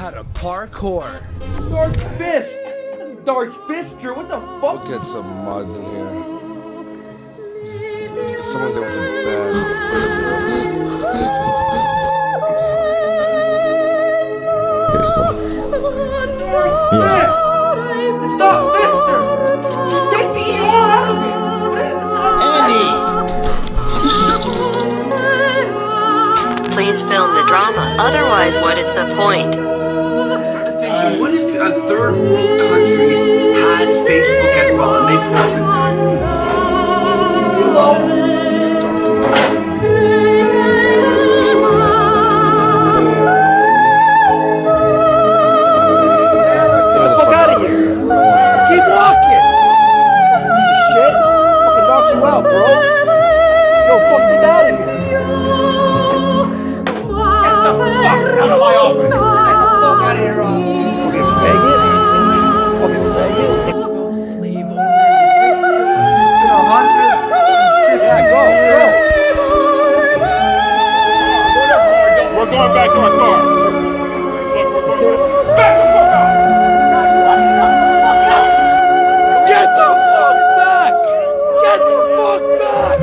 how to parkour. Dark Fist! Dark Fister, what the fuck? We'll get some mods in here. Someone's able to bed. I'm sorry. Dark Fist! It's not Fister! Take the ER out of it! Please film the drama, otherwise what is the point? I started thinking, what if third world countries had Facebook as well and they posted Get the fuck out of here! Keep walking! Fucking piece of shit! Fucking knock you out, bro! Yo, fuck, get out of here! Get the fuck out of my office! Get the fuck out of here, fucking faggot! Fucking faggot! About slave owners. It's been 150 Yeah, go! We're going back to our car. Get the fuck back! Get the fuck back!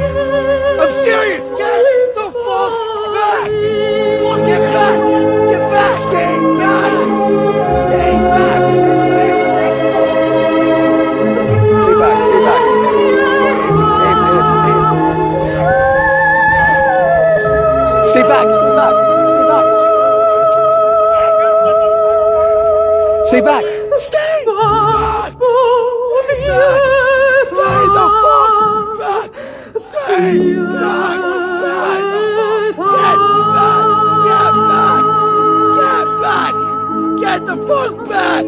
I'm serious! Get the fuck back! Get back! Get back! Stay back! Stay back! Stay back! Stay back! Stay back! Stay back! Stay back! Stay back! Stay back! Stay the fuck back! Stay back! Stay the fuck! Get back! Get the fuck back!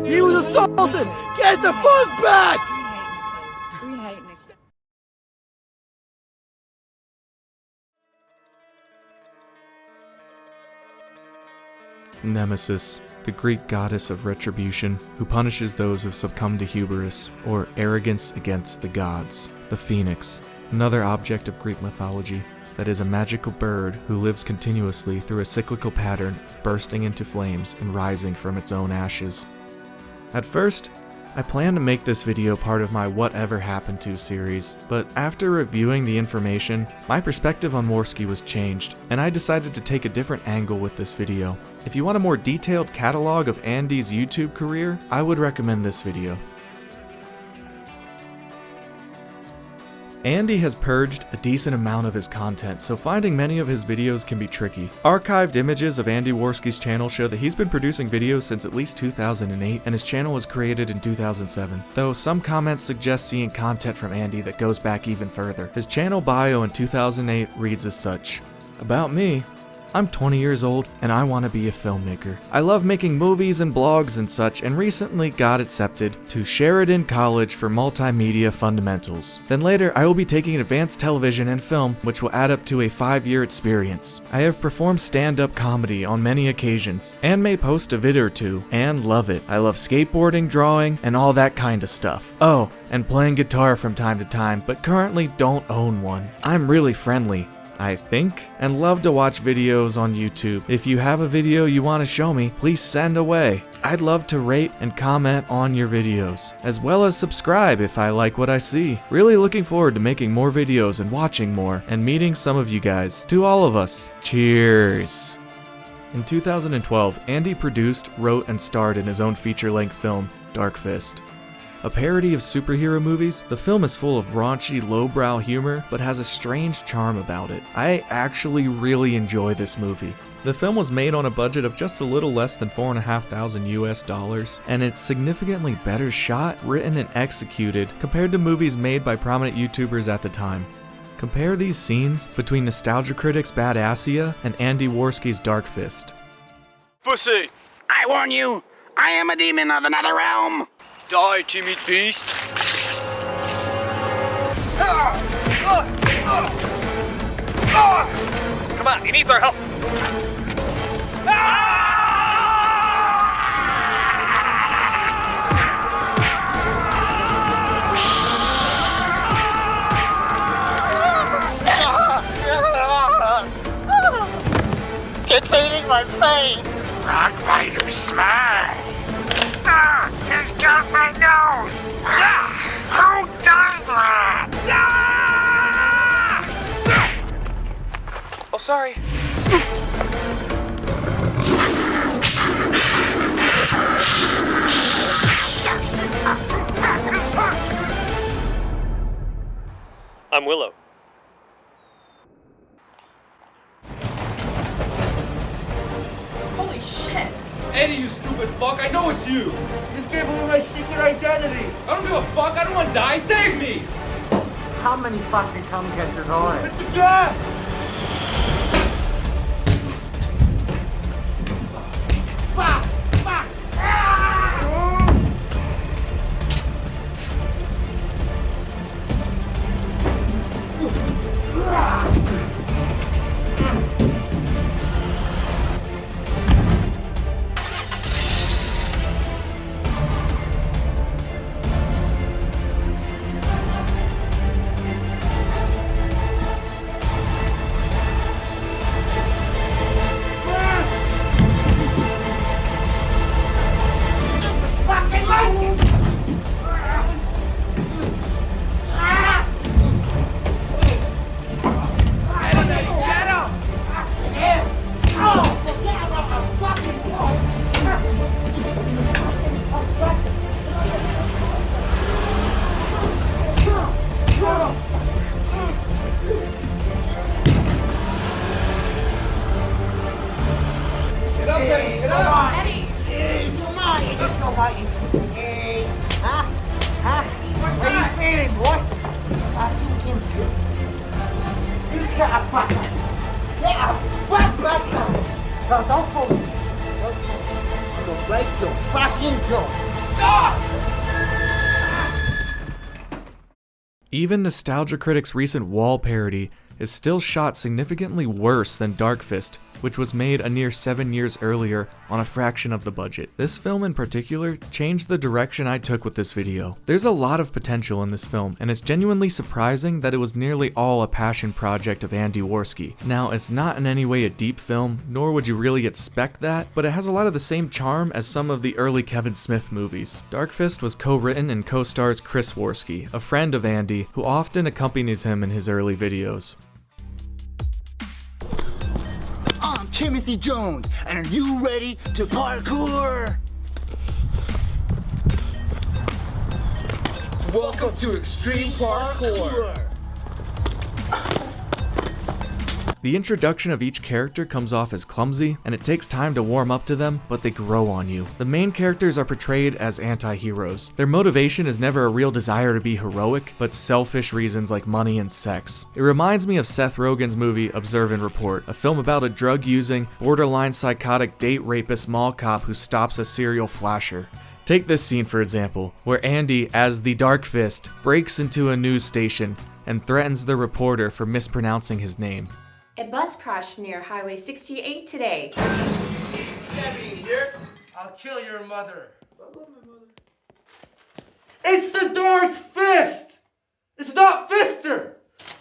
He was assaulted! Get the fuck back! We hate Nick. Nemesis, the Greek goddess of retribution, who punishes those who succumb to hubris, or arrogance against the gods. The Phoenix, another object of Greek mythology, that is a magical bird who lives continuously through a cyclical pattern of bursting into flames and rising from its own ashes. At first, I planned to make this video part of my Whatever Happened To series, but after reviewing the information, my perspective on Warski was changed, and I decided to take a different angle with this video. If you want a more detailed catalog of Andy's YouTube career, I would recommend this video. Andy has purged a decent amount of his content, so finding many of his videos can be tricky. Archived images of Andy Warski's channel show that he's been producing videos since at least 2008, and his channel was created in 2007. Though some comments suggest seeing content from Andy that goes back even further. His channel bio in 2008 reads as such: "About me, I'm 20 years old and I want to be a filmmaker. I love making movies and blogs and such, and recently got accepted to Sheridan College for Multimedia Fundamentals. Then later I will be taking advanced television and film, which will add up to a 5-year experience. I have performed stand-up comedy on many occasions and may post a vid or two and love it. I love skateboarding, drawing, and all that kind of stuff. Oh, and playing guitar from time to time, but currently don't own one. I'm really friendly, I think, and love to watch videos on YouTube. If you have a video you want to show me, please send away. I'd love to rate and comment on your videos, as well as subscribe if I like what I see. Really looking forward to making more videos and watching more, and meeting some of you guys. To all of us, cheers!" In 2012, Andy produced, wrote, and starred in his own feature-length film, Dark Fist. A parody of superhero movies, the film is full of raunchy, lowbrow humor, but has a strange charm about it. I actually really enjoy this movie. The film was made on a budget of just a little less than $4,500 US, and it's significantly better shot, written, and executed compared to movies made by prominent YouTubers at the time. Compare these scenes between Nostalgia Critic's Badassia and Andy Warski's Dark Fist. Pussy! I warn you, I am a demon of another realm. Die, Jimmy Beast! Come on, he needs our help! It's eating my face. frog fighter smile. Ah, he's got my nose. Yeah, who does that? Ah! Oh, sorry. I'm Willow. Holy shit! Eddie, you stupid fuck! I know it's you! You gave away my secret identity. I don't give a fuck! I don't want to die! Save me! How many fucking cum catchers are it? Hit the gun! Fuck! Fuck! Ah! Fucking lightning! Ah! Get up! Get up, Eddie! Get up! Eddie! Huh? How you feeling, boy? I think him too. He's got a fucker. Yeah, fuck. So don't fool me. You'll break your fucking jaw. Even Nostalgia Critic's recent Wall parody is still shot significantly worse than Dark Fist, which was made a near 7 years earlier on a fraction of the budget. This film in particular changed the direction I took with this video. There's a lot of potential in this film, and it's genuinely surprising that it was nearly all a passion project of Andy Warski. Now, it's not in any way a deep film, nor would you really expect that, but it has a lot of the same charm as some of the early Kevin Smith movies. Dark Fist was co-written and co-stars Chris Warski, a friend of Andy, who often accompanies him in his early videos. I'm Timothy Jones, and are you ready to parkour? Welcome to Extreme Parkour. The introduction of each character comes off as clumsy, and it takes time to warm up to them, but they grow on you. The main characters are portrayed as anti-heroes. Their motivation is never a real desire to be heroic, but selfish reasons like money and sex. It reminds me of Seth Rogen's movie Observe and Report, a film about a drug-using, borderline psychotic date rapist mall cop who stops a serial flasher. Take this scene for example, where Andy, as the Dark Fist, breaks into a news station and threatens the reporter for mispronouncing his name. A bus crashed near Highway 68 today. Debbie here. I'll kill your mother. It's the Dark Fist! It's not Fister!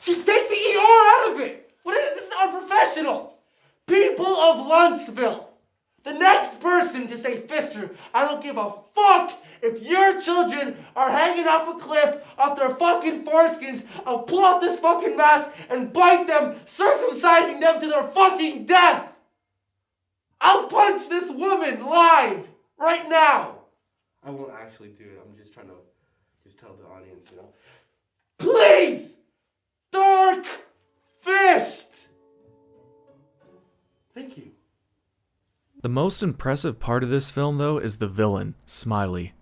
Take the ER out of it! This is unprofessional! People of Lunchville! The next person to say Fister, I don't give a fuck if your children are hanging off a cliff off their fucking foreskins. I'll pull off this fucking mask and bite them, circumcising them to their fucking death! I'll punch this woman live right now! I won't actually do it. I'm just trying to tell the audience, you know. Please! Dark Fist! Thank you. The most impressive part of this film, though, is the villain, Smiley.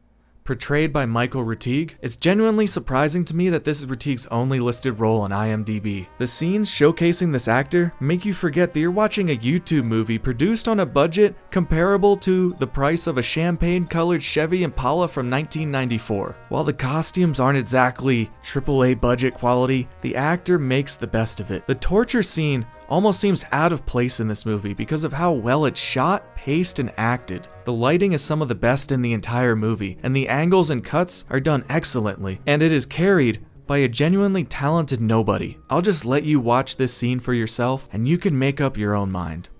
Portrayed by Michael Ratig, it's genuinely surprising to me that this is Rattig's only listed role on IMDb. The scenes showcasing this actor make you forget that you're watching a YouTube movie produced on a budget comparable to the price of a champagne-colored Chevy Impala from 1994. While the costumes aren't exactly AAA budget quality, the actor makes the best of it. The torture scene almost seems out of place in this movie because of how well it's shot, paced, and acted. The lighting is some of the best in the entire movie, and the angles and cuts are done excellently, and it is carried by a genuinely talented nobody. I'll just let you watch this scene for yourself, and you can make up your own mind.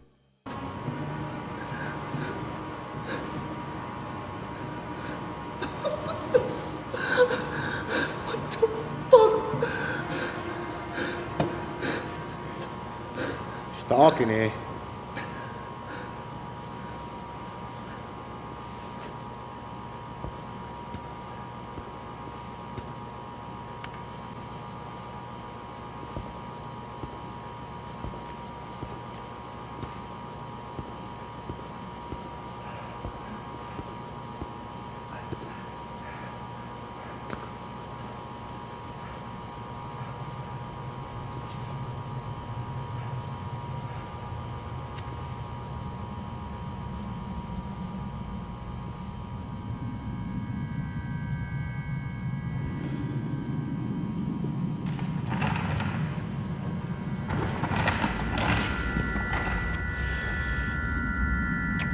what I can hear.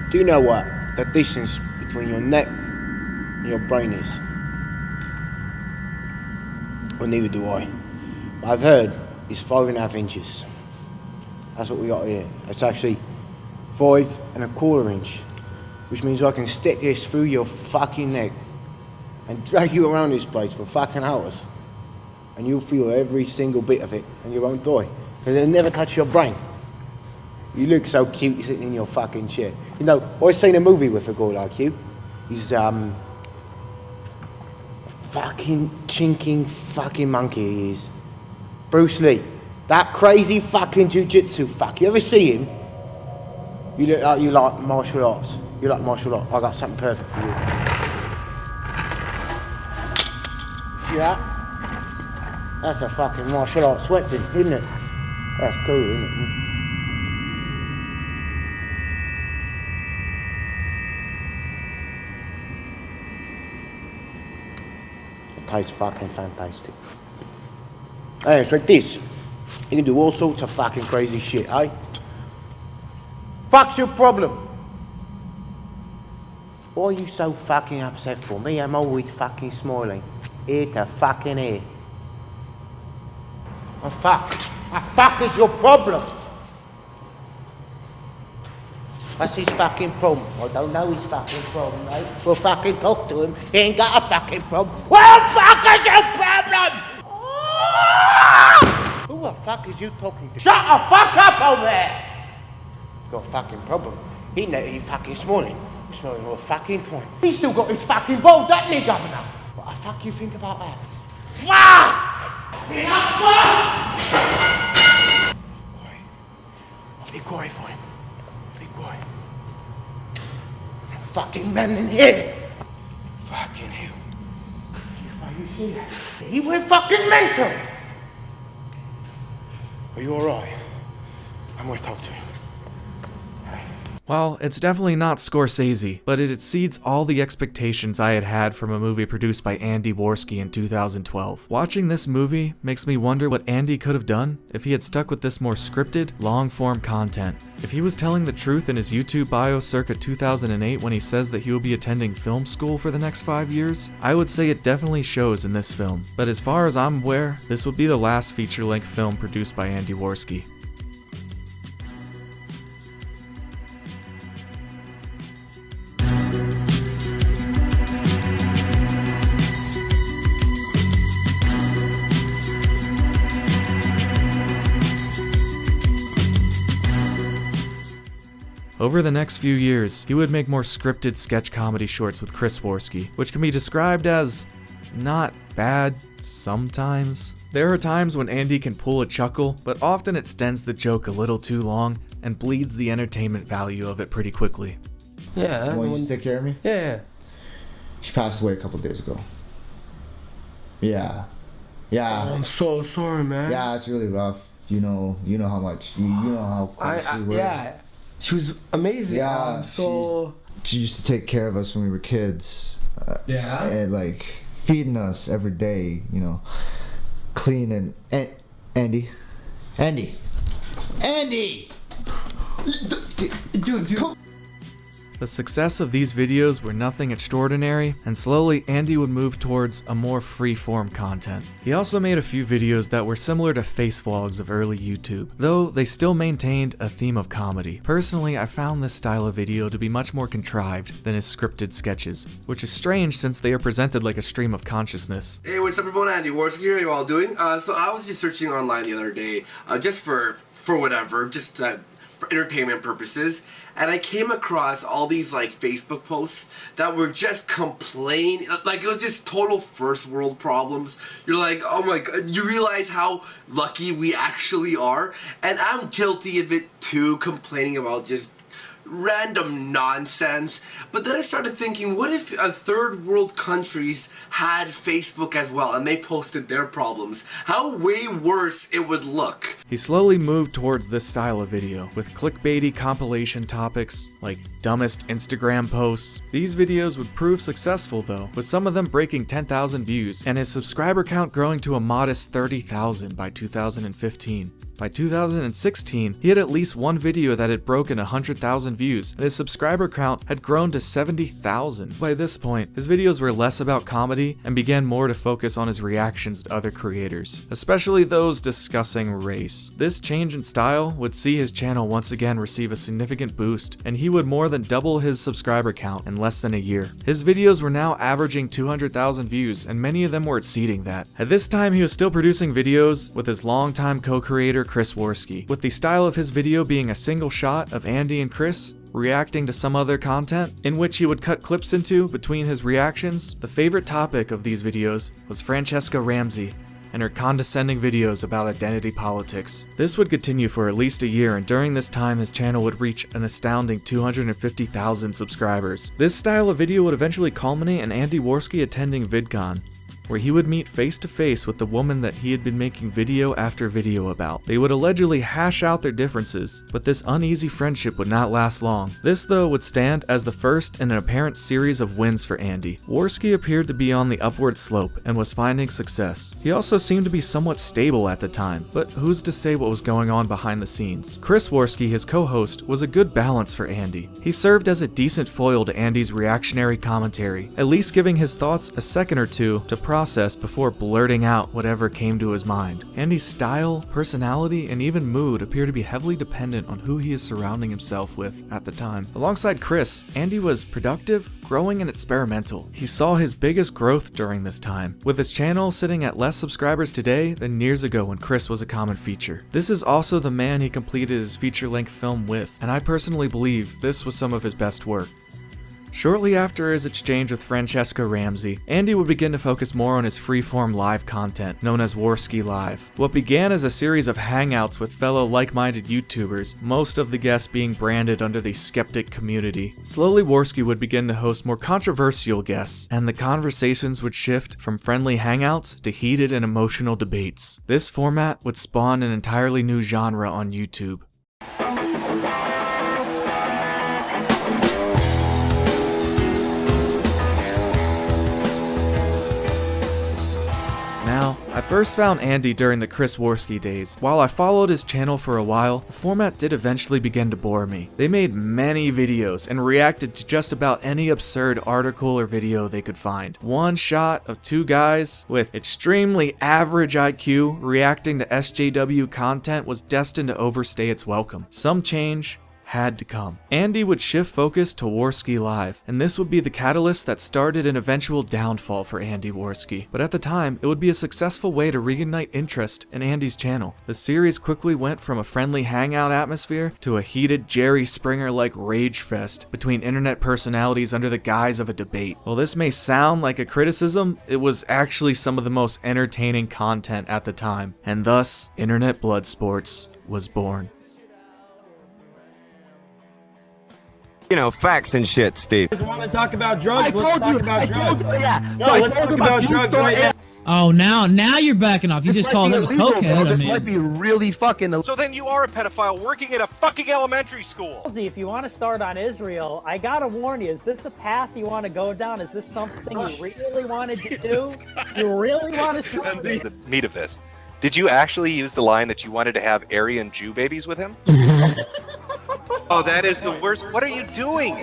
Do you know what the distance between your neck and your brain is? Well, neither do I. But I've heard it's 5.5 inches. That's what we got here. It's actually 5.25 inches, which means I can stick this through your fucking neck and drag you around this place for fucking hours, and you'll feel every single bit of it, and you won't die, because it'll never touch your brain. You look so cute sitting in your fucking chair. You know, I've seen a movie with a guy like you. He's a fucking chinking fucking monkey he is. Bruce Lee. That crazy fucking jiu-jitsu fuck. You ever see him? You look like you like martial arts. You like martial arts. I got something perfect for you. See that? That's a fucking martial arts weapon, isn't it? That's cool, isn't it? Tastes fucking fantastic. Hey, it's like this. You can do all sorts of fucking crazy shit, eh? Fuck's your problem? Why are you so fucking upset for me? I'm always fucking smiling. Ear to fucking ear. Oh fuck. A fuck is your problem? That's his fucking problem. I don't know his fucking problem, mate. We'll fucking talk to him. He ain't got a fucking problem. What the fuck is your problem? Who the fuck is you talking to? Shut the fuck up over there! He's got a fucking problem. He fucking smiling. He's smiling all the fucking time. He's still got his fucking ball, doesn't he, Governor? What the fuck you think about that? Fuck! Enough, fuck! Be quiet for him. Fucking man in here! Fucking hell. You see that? He went fucking mental! Are you alright? I'm gonna talk to him. Well, it's definitely not Scorsese, but it exceeds all the expectations I had had from a movie produced by Andy Warski in 2012. Watching this movie makes me wonder what Andy could have done if he had stuck with this more scripted, long-form content. If he was telling the truth in his YouTube bio circa 2008 when he says that he will be attending film school for the next 5 years, I would say it definitely shows in this film. But as far as I'm aware, this would be the last feature-length film produced by Andy Warski. Over the next few years, he would make more scripted sketch comedy shorts with Chris Warski, which can be described as not bad sometimes. There are times when Andy can pull a chuckle, but often it extends the joke a little too long and bleeds the entertainment value of it pretty quickly. Yeah. You want to take care of me? Yeah. She passed away a couple days ago. Yeah. Yeah. Oh, I'm so sorry, man. Yeah, it's really rough. You know how much. You know how close we were. Yeah. She was amazing. Yeah. She used to take care of us when we were kids. Yeah. And like feeding us every day. You know, cleaning. Andy. Dude. The success of these videos were nothing extraordinary, and slowly Andy would move towards a more free-form content. He also made a few videos that were similar to face vlogs of early YouTube, though they still maintained a theme of comedy. Personally, I found this style of video to be much more contrived than his scripted sketches, which is strange since they are presented like a stream of consciousness. Hey, what's up everyone? Andy Warski here. How you all doing? So I was just searching online the other day, just for whatever, just for entertainment purposes, and I came across all these like Facebook posts that were just complaining, like it was just total first world problems. You're like, oh my god, you realize how lucky we actually are, and I'm guilty of it too, complaining about just random nonsense. But then I started thinking, what if third world countries had Facebook as well and they posted their problems? How way worse it would look. He slowly moved towards this style of video, with clickbaity compilation topics like dumbest Instagram posts. These videos would prove successful though, with some of them breaking 10,000 views and his subscriber count growing to a modest 30,000 by 2015. By 2016, he had at least one video that had broken 100,000 views, and his subscriber count had grown to 70,000. By this point, his videos were less about comedy and began more to focus on his reactions to other creators, especially those discussing race. This change in style would see his channel once again receive a significant boost, and he would more than double his subscriber count in less than a year. His videos were now averaging 200,000 views, and many of them were exceeding that. At this time, he was still producing videos with his longtime co-creator Chris Warski, with the style of his video being a single shot of Andy and Chris reacting to some other content, in which he would cut clips into between his reactions. The favorite topic of these videos was Francesca Ramsey and her condescending videos about identity politics. This would continue for at least a year, and during this time his channel would reach an astounding 250,000 subscribers. This style of video would eventually culminate in Andy Warski attending VidCon, where he would meet face to face with the woman that he had been making video after video about. They would allegedly hash out their differences, but this uneasy friendship would not last long. This though would stand as the first in an apparent series of wins for Andy. Warski appeared to be on the upward slope and was finding success. He also seemed to be somewhat stable at the time, but who's to say what was going on behind the scenes? Chris Warski, his co-host, was a good balance for Andy. He served as a decent foil to Andy's reactionary commentary, at least giving his thoughts a second or two to process before blurting out whatever came to his mind. Andy's style, personality, and even mood appear to be heavily dependent on who he is surrounding himself with at the time. Alongside Chris, Andy was productive, growing, and experimental. He saw his biggest growth during this time, with his channel sitting at less subscribers today than years ago when Chris was a common feature. This is also the man he completed his feature-length film with, and I personally believe this was some of his best work. Shortly after his exchange with Francesca Ramsey, Andy would begin to focus more on his freeform live content, known as Warski Live. What began as a series of hangouts with fellow like-minded YouTubers, most of the guests being branded under the skeptic community. Slowly, Warski would begin to host more controversial guests, and the conversations would shift from friendly hangouts to heated and emotional debates. This format would spawn an entirely new genre on YouTube. Now, I first found Andy during the Chris Warski days. While I followed his channel for a while, the format did eventually begin to bore me. They made many videos and reacted to just about any absurd article or video they could find. One shot of two guys with extremely average IQ reacting to SJW content was destined to overstay its welcome. Some change had to come. Andy would shift focus to Warski Live, and this would be the catalyst that started an eventual downfall for Andy Warski. But at the time, it would be a successful way to reignite interest in Andy's channel. The series quickly went from a friendly hangout atmosphere to a heated Jerry Springer-like rage fest between internet personalities under the guise of a debate. While this may sound like a criticism, it was actually some of the most entertaining content at the time, and thus, Internet Blood Sports was born. You know, facts and shit, Steve. You guys want to talk about drugs? Let's talk about drugs. Yeah. No, let's talk about drugs right now. Oh, now you're backing off. You just called him a cokehead. This might be really fucking. So then you are a pedophile working at a fucking elementary school. If you want to start on Israel, I gotta warn you, is this a path you want to go down? Is this something you really wanted to do? You really want to start the meat of this. Did you actually use the line that you wanted to have Aryan Jew babies with him? Oh, that is the worst. What are you doing?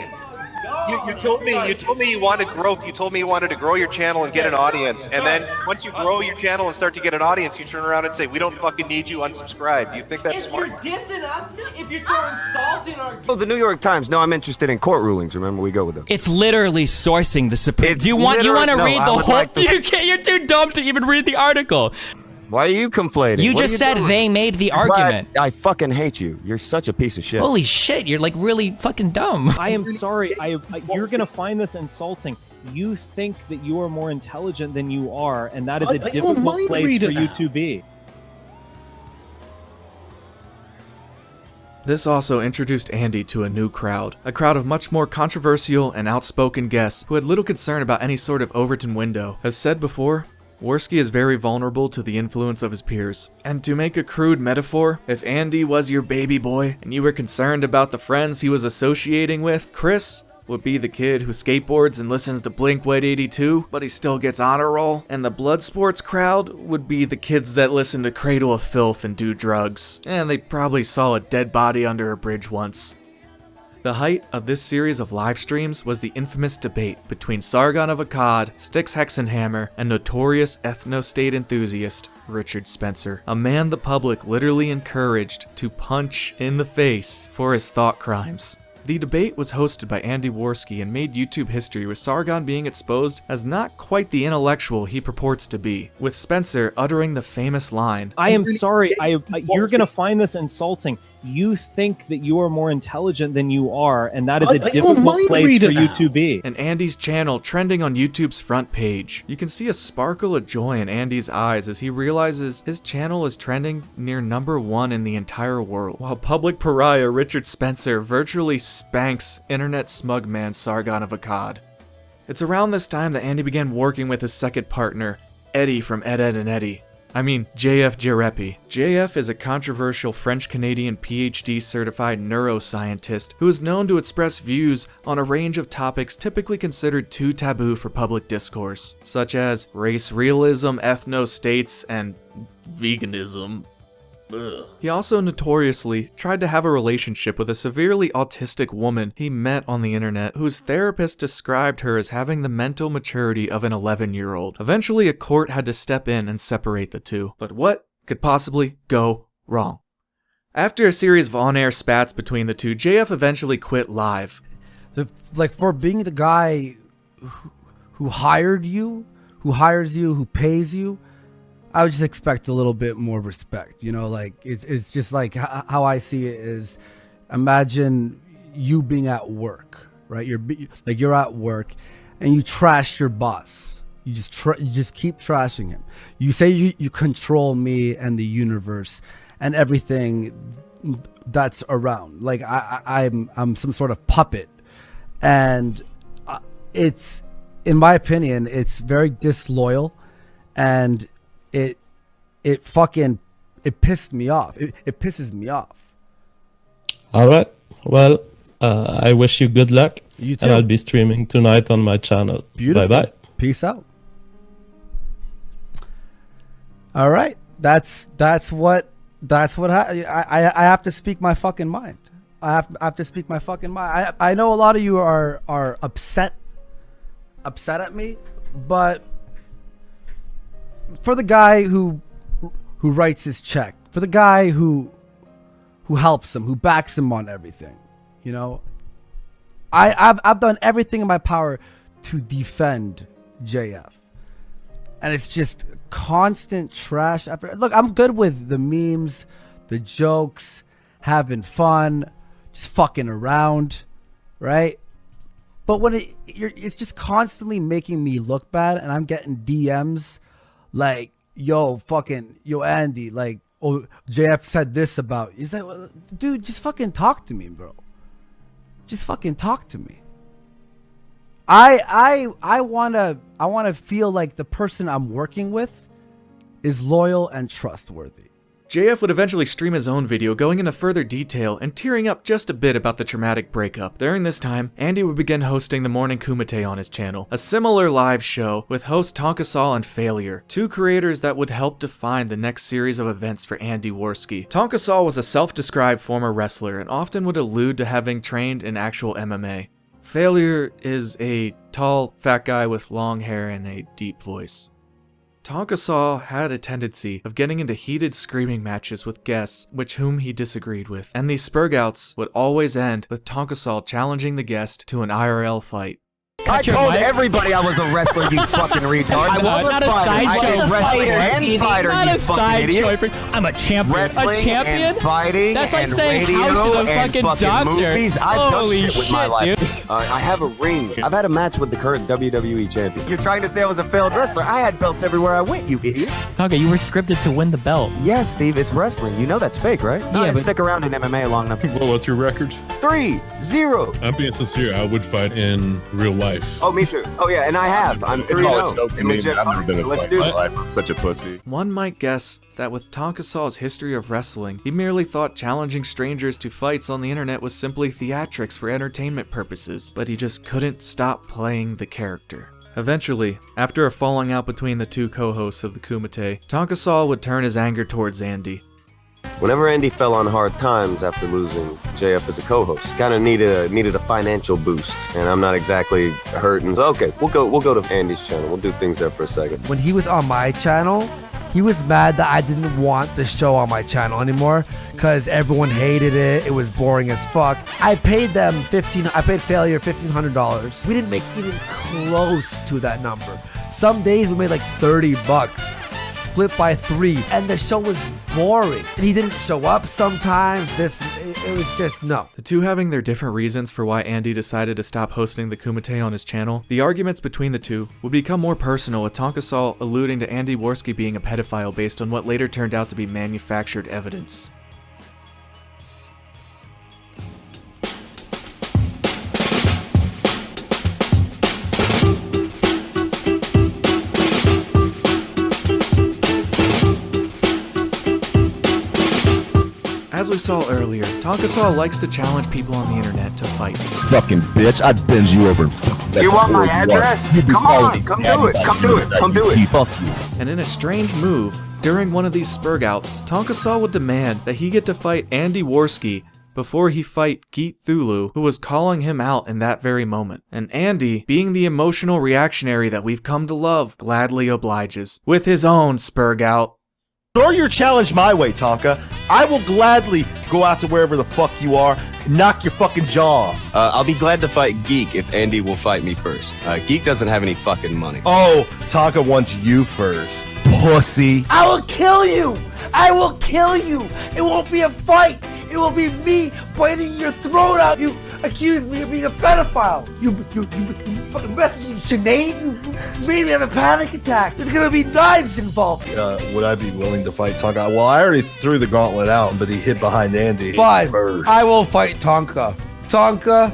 You told me you wanted growth. You told me you wanted to grow your channel and get an audience. And then once you grow your channel and start to get an audience, you turn around and say, we don't fucking need you, unsubscribe. Do you think that's smart? If you're dissing us, if you're throwing salt in our... Oh, the New York Times. No, I'm interested in court rulings. Remember, we go with them. It's literally sourcing the Supreme. It's you want to read the whole... Like You can't. You're too dumb to even read the article. Why are you complaining? You What are just said doing? they made the That's why argument. I fucking hate you. You're such a piece of shit. Holy shit, you're like really fucking dumb. I am sorry. You're gonna find this insulting. You think that you are more intelligent than you are, and that is a difficult place for you to be. This also introduced Andy to a new crowd, a crowd of much more controversial and outspoken guests who had little concern about any sort of Overton window. As said before, Warski is very vulnerable to the influence of his peers. And to make a crude metaphor, if Andy was your baby boy and you were concerned about the friends he was associating with, Chris would be the kid who skateboards and listens to Blink-182, but he still gets honor roll, and the Bloodsports crowd would be the kids that listen to Cradle of Filth and do drugs, and they probably saw a dead body under a bridge once. The height of this series of live streams was the infamous debate between Sargon of Akkad, Styx Hexenhammer, and notorious ethno-state enthusiast Richard Spencer, a man the public literally encouraged to punch in the face for his thought crimes. The debate was hosted by Andy Warski and made YouTube history, with Sargon being exposed as not quite the intellectual he purports to be, with Spencer uttering the famous line, I am sorry. You're gonna find this insulting. You think that you are more intelligent than you are, and that is a difficult place for you to be. and Andy's channel trending on YouTube's front page. You can see a sparkle of joy in Andy's eyes as he realizes his channel is trending near #1 in the entire world, while public pariah Richard Spencer virtually spanks internet smug man Sargon of Akkad. It's around this time that Andy began working with his second partner, Eddie from Ed, Edd and Eddy. I mean, JF Jerepi. JF is a controversial French-Canadian PhD certified neuroscientist who is known to express views on a range of topics typically considered too taboo for public discourse, such as race realism, ethno-states, and veganism. Ugh. He also notoriously tried to have a relationship with a severely autistic woman he met on the internet, whose therapist described her as having the mental maturity of an 11-year-old. Eventually, a court had to step in and separate the two. But what could possibly go wrong? After a series of on-air spats between the two, JF eventually quit live. For being the guy who hired you, who hires you, who pays you, I would just expect a little bit more respect, you know, like it's just like how I see it is, imagine you being at work, right? You're at work and you trash your boss. You just keep trashing him. You say you control me and the universe and everything that's around. Like I'm some sort of puppet, and it's, in my opinion, it's very disloyal, and it pissed me off. It pisses me off. All right. Well, I wish you good luck. You too. And I'll be streaming tonight on my channel. Beautiful. Bye bye. Peace out. All right. That's what I have to speak my fucking mind. I have to speak my fucking mind. I know a lot of you are upset at me, but for the guy who writes his check, for the guy who helps him, who backs him on everything, you know, I've done everything in my power to defend JF, and it's just constant trash. Look, I'm good with the memes, the jokes, having fun, just fucking around, right? But when it's just constantly making me look bad, and I'm getting DMs like, yo, Andy, like, oh, JF said this about you. He's like, well, dude, just fucking talk to me, bro. Just fucking talk to me. I wanna feel like the person I'm working with is loyal and trustworthy. JF would eventually stream his own video going into further detail and tearing up just a bit about the traumatic breakup. During this time, Andy would begin hosting the Morning Kumite on his channel, a similar live show with hosts Tonkasol and Failure, two creators that would help define the next series of events for Andy Warski. Tonkasol was a self-described former wrestler and often would allude to having trained in actual MMA. Failure is a tall, fat guy with long hair and a deep voice. Tonkasol had a tendency of getting into heated screaming matches with guests whom he disagreed with, and these spurgouts would always end with Tonkasol challenging the guest to an IRL fight. I Cut your told mic. everybody I was a wrestler, you fucking retard. I was not a a fighter. I sideshow was wrestling fighter, and Stevie. fighter, Not you a fucking sideshow idiot. freak. I'm a champion. Wrestling A champion? and fighting That's like and saying radio House is a and fucking doctor. movies. I've done Holy shit with my shit, life. dude. I have a ring. I've had a match with the current WWE champion. You're trying to say I was a failed wrestler? I had belts everywhere I went, you idiot. Okay, you were scripted to win the belt. Yes, Steve, it's wrestling. You know that's fake, right? No, I didn't stick around in MMA long enough. Well, what's your record? 3-0. I'm being sincere. I would fight in real life. Oh, me too. Oh, yeah, and I have. I'm 3-0. Let's do it. I'm such a pussy. One might guess that with Tonka Saw's history of wrestling, he merely thought challenging strangers to fights on the internet was simply theatrics for entertainment purposes, but he just couldn't stop playing the character. Eventually, after a falling out between the two co-hosts of the Kumite, Tonka Saw would turn his anger towards Andy. Whenever Andy fell on hard times after losing JF as a co-host, kind of needed a financial boost, and I'm not exactly hurting. So, okay, we'll go to Andy's channel. We'll do things there for a second. When he was on my channel, he was mad that I didn't want the show on my channel anymore because everyone hated it. It was boring as fuck. I paid them I paid Failure $1,500. We didn't make even close to that number. Some days we made like $30, split by 3, and the show was boring. And he didn't show up sometimes. It was just no. The two having their different reasons for why Andy decided to stop hosting the Kumite on his channel, the arguments between the two would become more personal, with Tonka Saw alluding to Andy Warski being a pedophile based on what later turned out to be manufactured evidence. As we saw earlier, Tonka Saw likes to challenge people on the internet to fights. Fucking bitch, I'd bend you over and fuck that. You want my address? Come on, come do it, come do it, come do it. Fuck you. And in a strange move, during one of these spurgouts, Tonka Saw would demand that he get to fight Andy Warski before he fight Geet Thulu, who was calling him out in that very moment. And Andy, being the emotional reactionary that we've come to love, gladly obliges, with his own spurgout. Throw your challenge my way, Tonka. I will gladly go out to wherever the fuck you are, knock your fucking jaw off. I'll be glad to fight Geek if Andy will fight me first. Geek doesn't have any fucking money. Oh, Tonka wants you first, pussy. I will kill you! I will kill you! It won't be a fight! It will be me biting your throat out! You accuse me of being a pedophile! You fucking messaging Sinead? You made me have a panic attack! There's gonna be knives involved! Would I be willing to fight Tonka? Well, I already threw the gauntlet out, but he hid behind Andy. Fine, First. I will fight Tonka. Tonka,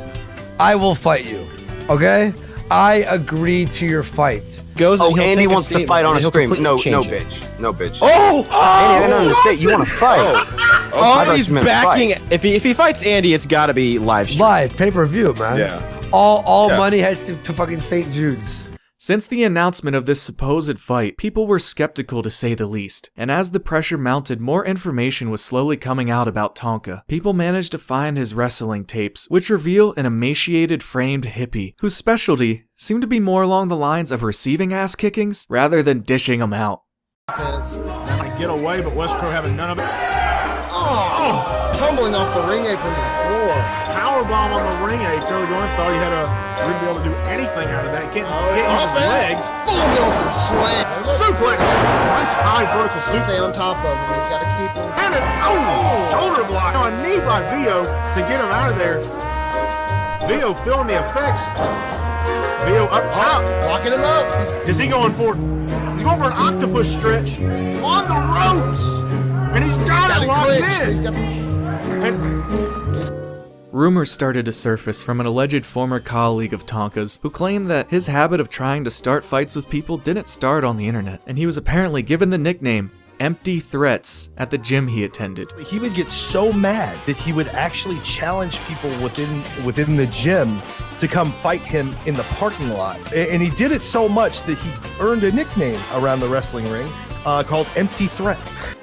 I will fight you. Okay? I agree to your fight. Andy wants to fight on a stream. No, bitch. No, bitch. Oh! Andy, I don't understand. You want to fight? Oh, he's backing. If he fights Andy, it's got to be live stream. Live, pay-per-view, man. Yeah. All money heads to fucking St. Jude's. Since the announcement of this supposed fight, people were skeptical to say the least, and as the pressure mounted, more information was slowly coming out about Tonka. People managed to find his wrestling tapes, which reveal an emaciated framed hippie, whose specialty seemed to be more along the lines of receiving ass kickings rather than dishing them out. Trying to get away, but Westcrow having none of it. Oh, tumbling off the ring apron to the floor. Powerbomb on the ring apron. Going, thought he had wouldn't be able to do anything out of that. Can't use his legs. Full Nelson slam. Suplex. Nice high vertical suplex. Stay on top of him. He's got to keep him. And shoulder block. Now a knee by Vio to get him out of there. Vio feeling the effects. Vio up top. Locking him up. Is he going for? He's going for an octopus stretch on the ropes. And he's got it locked in. Rumors started to surface from an alleged former colleague of Tonka's who claimed that his habit of trying to start fights with people didn't start on the internet, and he was apparently given the nickname Empty Threats at the gym he attended. He would get so mad that he would actually challenge people within the gym to come fight him in the parking lot. And he did it so much that he earned a nickname around the wrestling ring called Empty Threats.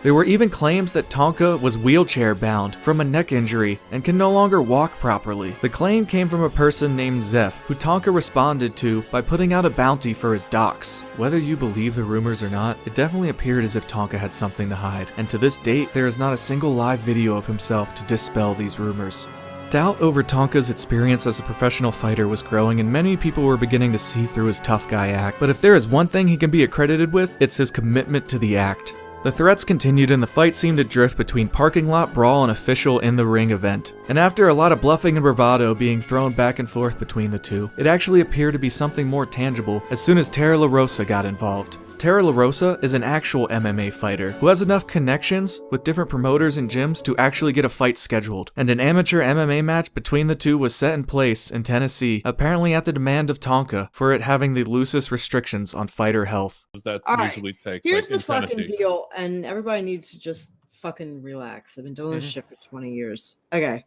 There were even claims that Tonka was wheelchair bound from a neck injury and can no longer walk properly. The claim came from a person named Zeph, who Tonka responded to by putting out a bounty for his docs. Whether you believe the rumors or not, it definitely appeared as if Tonka had something to hide, and to this date, there is not a single live video of himself to dispel these rumors. Doubt over Tonka's experience as a professional fighter was growing, and many people were beginning to see through his tough guy act. But if there is one thing he can be accredited with, it's his commitment to the act. The threats continued and the fight seemed to drift between parking lot brawl and official in-the-ring event. And after a lot of bluffing and bravado being thrown back and forth between the two, it actually appeared to be something more tangible as soon as Tara La Rosa got involved. Tara La Rosa is an actual MMA fighter who has enough connections with different promoters and gyms to actually get a fight scheduled, and an amateur MMA match between the two was set in place in Tennessee, apparently at the demand of Tonka for it having the loosest restrictions on fighter health. That All right, usually take here's like, the fucking Tennessee. deal, and everybody needs to just fucking relax. I've been doing this shit for 20 years. Okay.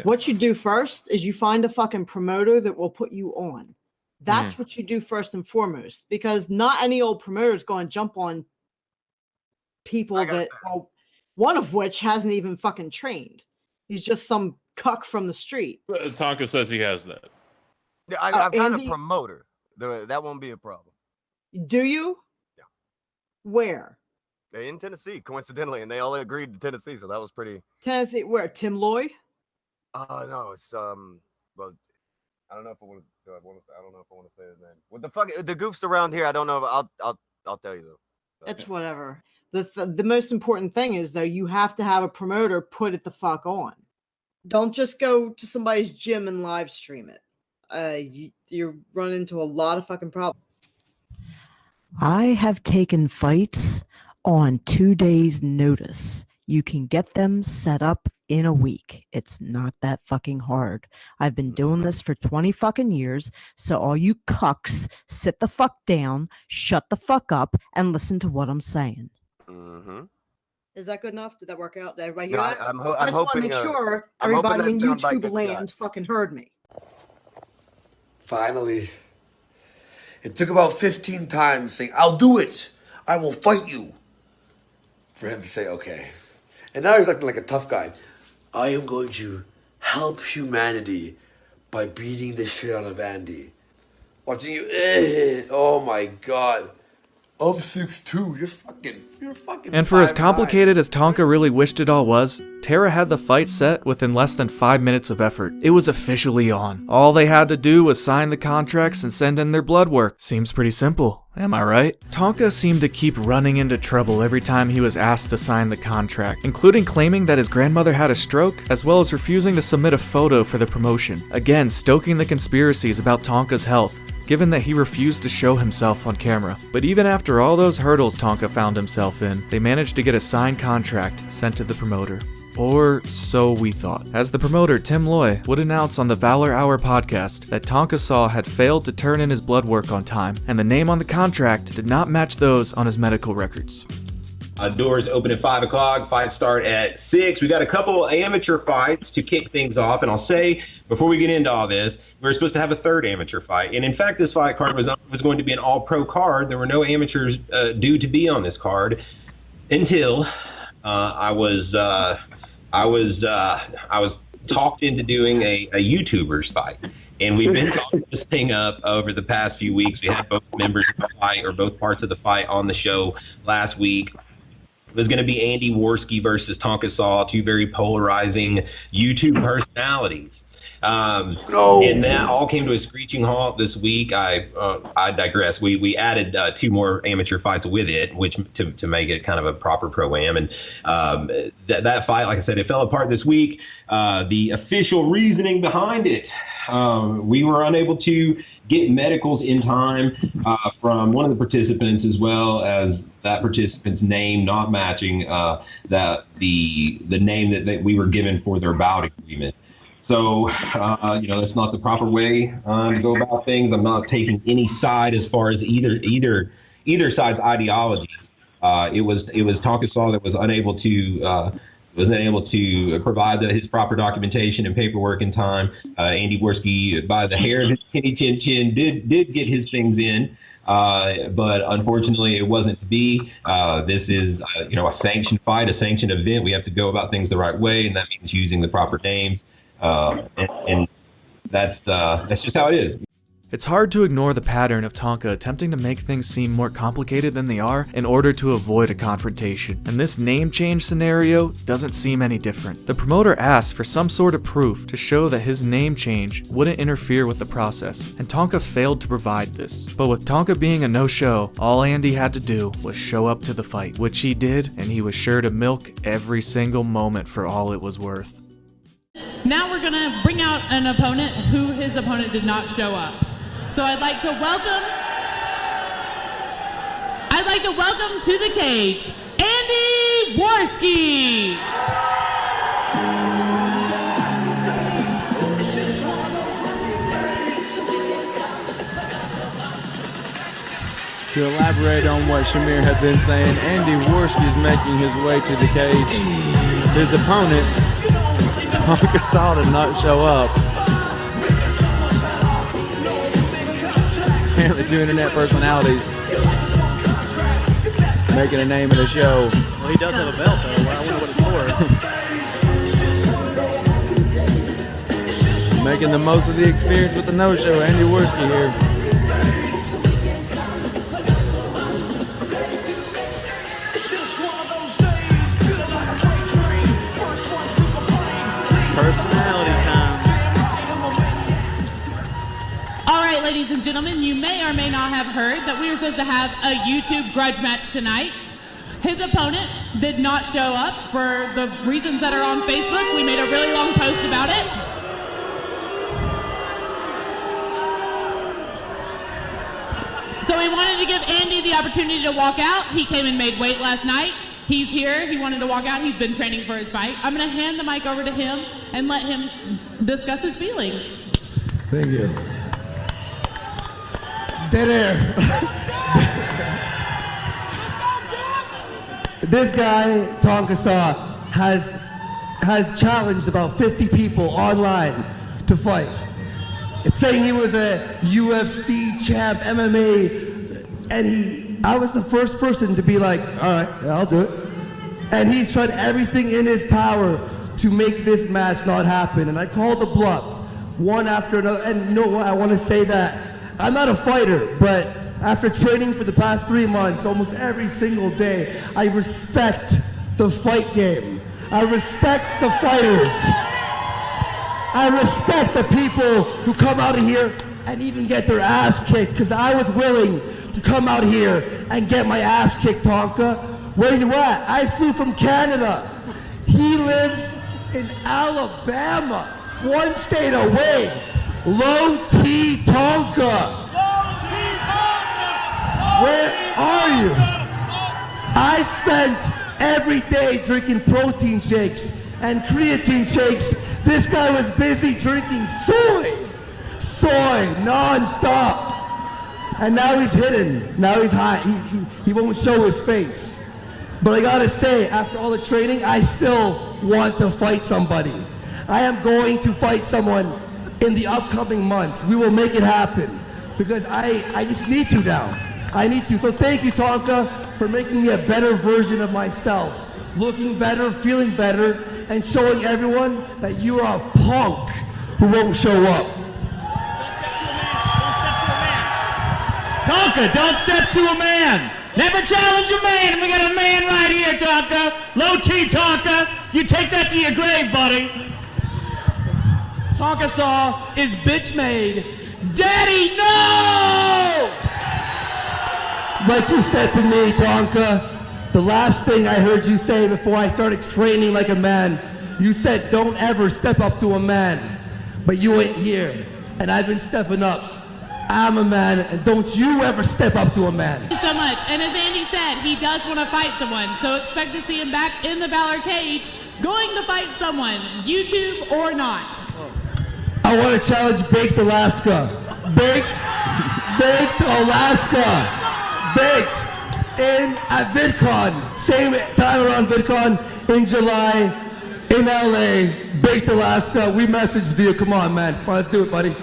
What you do first is you find a fucking promoter that will put you on. That's what you do first and foremost, because not any old promoter is going to jump on people that, well, one of which hasn't even fucking trained. He's just some cuck from the street. Tonka says he has that. Yeah, I've got Andy, a promoter. That won't be a problem. do you? Yeah. Where? They're in Tennessee, coincidentally, and they all agreed to Tennessee, so that was pretty. Tennessee, where? Tim Loy? No, it's well, I don't know if I want to. I don't know if I want to say his name. What the fuck? The goofs around here. I don't know. I'll tell you though. It's whatever. The most important thing is though, you have to have a promoter put it the fuck on. Don't just go to somebody's gym and live stream it. You run into a lot of fucking problems. I have taken fights on 2 days' notice. You can get them set up in a week. It's not that fucking hard. I've been doing this for 20 fucking years, so all you cucks, sit the fuck down, shut the fuck up, and listen to what I'm saying. Mm-hmm. Is that good enough? Did that work out? Did everybody No, hear that? I'm I just want to hoping, make sure I'm hoping everybody in that soundbite YouTube gets land shot. fucking heard me. Finally. It took about 15 times saying, I'll do it. I will fight you. For him to say, okay. And now he's acting like a tough guy. I am going to help humanity by beating the shit out of Andy. Watching you, oh my god. I'm 6'2", you're fucking And for as 5'9". complicated as Tonka really wished it all was, Tara had the fight set within less than 5 minutes of effort. It was officially on. All they had to do was sign the contracts and send in their blood work. Seems pretty simple, am I right? Tonka seemed to keep running into trouble every time he was asked to sign the contract, including claiming that his grandmother had a stroke, as well as refusing to submit a photo for the promotion. Again, stoking the conspiracies about Tonka's health, given that he refused to show himself on camera. But even after all those hurdles Tonka found himself in, they managed to get a signed contract sent to the promoter. Or so we thought, as the promoter Tim Loy would announce on the Valor Hour podcast that Tonka Saw had failed to turn in his blood work on time, and the name on the contract did not match those on his medical records. Doors open at 5 o'clock, fights start at 6. We got a couple amateur fights to kick things off, and I'll say, before we get into all this, we were supposed to have a third amateur fight. And in fact, this fight card was going to be an all-pro card. There were no amateurs due to be on this card until I was talked into doing a YouTuber's fight. And we've been talking this thing up over the past few weeks. We had both members of the fight, or both parts of the fight, on the show last week. It was going to be Andy Warski versus Tonka Saw, two very polarizing YouTube personalities. And that all came to a screeching halt this week. I digress. We added 2 more amateur fights with it, which to make it kind of a proper pro-am. And that fight, like I said, it fell apart this week. The official reasoning behind it, we were unable to get medicals in time from one of the participants, as well as that participant's name not matching the name that we were given for their bout agreement. So, that's not the proper way to go about things. I'm not taking any side as far as either side's ideology. It was Tonka Saw that was unable to provide his proper documentation and paperwork in time. Andy Warski, by the hair of his penny chin, did get his things in, but unfortunately it wasn't to be. This is a sanctioned fight, a sanctioned event. We have to go about things the right way, and that means using the proper names. And that's just how it is. It's hard to ignore the pattern of Tonka attempting to make things seem more complicated than they are in order to avoid a confrontation, and this name change scenario doesn't seem any different. The promoter asked for some sort of proof to show that his name change wouldn't interfere with the process, and Tonka failed to provide this. But with Tonka being a no-show, all Andy had to do was show up to the fight, which he did, and he was sure to milk every single moment for all it was worth. Now we're gonna bring out an opponent who his opponent did not show up. So I'd like to welcome to the cage, Andy Warski. To elaborate on what Shamir had been saying, Andy Warski is making his way to the cage. His opponent, Tonka Saw, did not show up. Apparently 2 internet personalities making a name in the show. Well, he does have a belt, though. I wonder what it's for. Making the most of the experience with the no-show, Andy Warski here. Personality time. All right, ladies and gentlemen, you may or may not have heard that we were supposed to have a YouTube grudge match tonight. His opponent did not show up for the reasons that are on Facebook. We made a really long post about it. So we wanted to give Andy the opportunity to walk out. He came and made weight last night. He's here. He wanted to walk out. He's been training for his fight. I'm going to hand the mic over to him and let him discuss his feelings. Thank you. Dead air. This guy, Tonka Saw, has challenged about 50 people online to fight. It's saying he was a UFC champ, MMA, and I was the first person to be like, all right, I'll do it. And he's tried everything in his power to make this match not happen. And I called the bluff, one after another. And you know what, I want to say that I'm not a fighter, but after training for the past 3 months, almost every single day, I respect the fight game. I respect the fighters. I respect the people who come out of here and even get their ass kicked, because I was willing to come out here and get my ass kicked, Tonka. Where you at? I flew from Canada. He lives in Alabama, one state away. Low T Tonka. Where are you? I spent every day drinking protein shakes and creatine shakes. This guy was busy drinking soy non-stop. And now he's hidden. Now he's high. He won't show his face. But I gotta say, after all the training, I still want to fight somebody. I am going to fight someone in the upcoming months. We will make it happen. Because I just need to now. I need to. So thank you, Tonka, for making me a better version of myself. Looking better, feeling better, and showing everyone that you are a punk who won't show up. Tonka, don't step to a man. Never challenge a man. We got a man right here, Tonka. Low T Tonka. You take that to your grave, buddy. Tonka Saw is bitch made. Daddy, no! Like you said to me, Tonka, the last thing I heard you say before I started training like a man, you said don't ever step up to a man. But you ain't here, and I've been stepping up. I'm a man, and don't you ever step up to a man. Thank you so much. And as Andy said, he does want to fight someone, so expect to see him back in the Valor cage, going to fight someone, YouTube or not. I want to challenge Baked Alaska. Baked Alaska. Baked at VidCon. Same time around VidCon in July in LA. Baked Alaska. We messaged you. Come on, man. Come on, let's do it, buddy.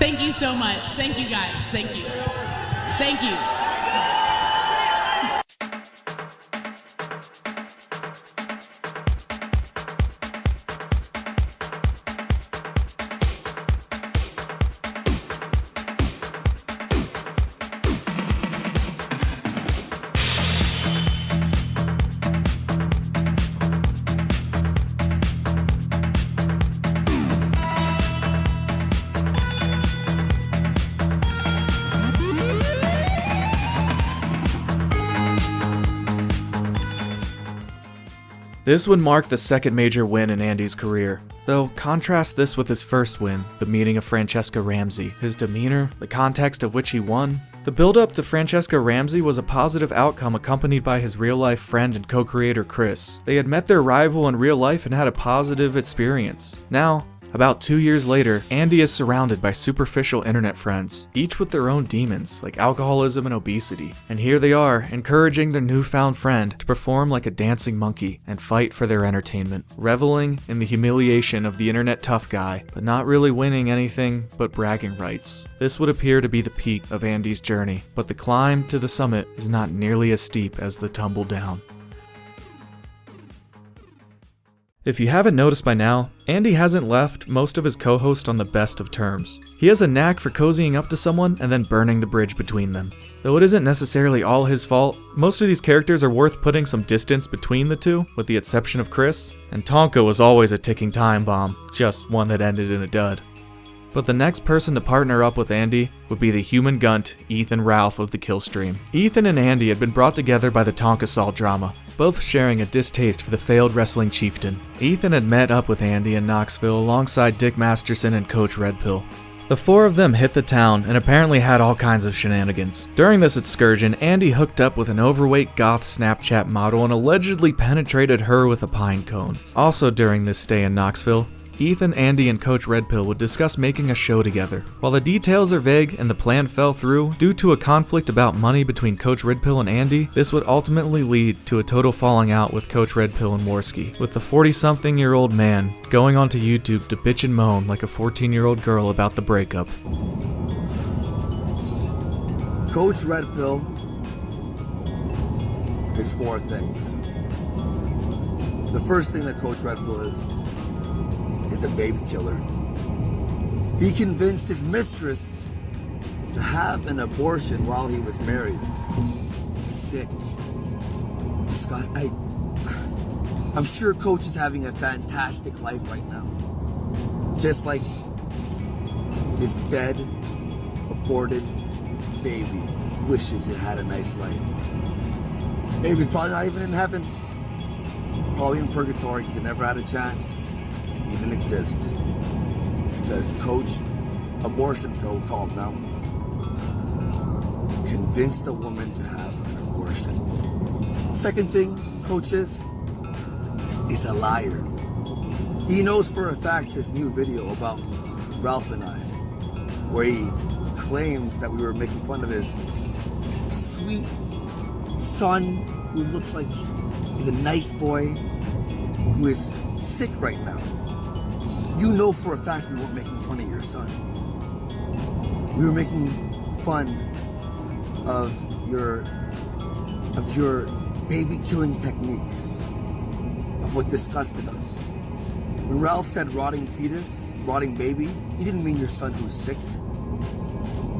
Thank you so much. Thank you, guys. Thank you. Thank you. This would mark the second major win in Andy's career. Though, contrast this with his first win, the meeting of Francesca Ramsey. His demeanor, the context of which he won. The build-up to Francesca Ramsey was a positive outcome accompanied by his real-life friend and co-creator Chris. They had met their rival in real life and had a positive experience. Now, about 2 years later, Andy is surrounded by superficial internet friends, each with their own demons, like alcoholism and obesity. And here they are, encouraging their newfound friend to perform like a dancing monkey and fight for their entertainment, reveling in the humiliation of the internet tough guy, but not really winning anything but bragging rights. This would appear to be the peak of Andy's journey, but the climb to the summit is not nearly as steep as the tumble down. If you haven't noticed by now, Andy hasn't left most of his co-hosts on the best of terms. He has a knack for cozying up to someone and then burning the bridge between them. Though it isn't necessarily all his fault, most of these characters are worth putting some distance between the two, with the exception of Chris, and Tonka was always a ticking time bomb, just one that ended in a dud. But the next person to partner up with Andy would be the human gunt, Ethan Ralph of the Killstream. Ethan and Andy had been brought together by the Tonka Saw drama, both sharing a distaste for the failed wrestling chieftain. Ethan had met up with Andy in Knoxville alongside Dick Masterson and Coach Red Pill. The four of them hit the town and apparently had all kinds of shenanigans. During this excursion, Andy hooked up with an overweight goth Snapchat model and allegedly penetrated her with a pine cone. Also during this stay in Knoxville, Ethan, Andy, and Coach Red Pill would discuss making a show together. While the details are vague and the plan fell through due to a conflict about money between Coach Red Pill and Andy, this would ultimately lead to a total falling out with Coach Red Pill and Warski, with the 40-something-year-old man going onto YouTube to bitch and moan like a 14-year-old girl about the breakup. Coach Red Pill is four things. The first thing that Coach Red Pill is a baby killer. He convinced his mistress to have an abortion while he was married. Sick. Disgusting. I'm sure Coach is having a fantastic life right now. Just like his dead, aborted baby wishes it had a nice life. Baby's probably not even in heaven. Probably in purgatory because it never had a chance to even exist. Because Coach Abortion Pill, called now, convinced a woman to have an abortion. Second thing Coach is a liar. He knows for a fact his new video about Ralph and I, where he claims that we were making fun of his sweet son who looks like he's a nice boy who is sick right now. You know for a fact we weren't making fun of your son. We were making fun of your baby killing techniques, of what disgusted us. When Ralph said rotting fetus, rotting baby, he didn't mean your son who's sick.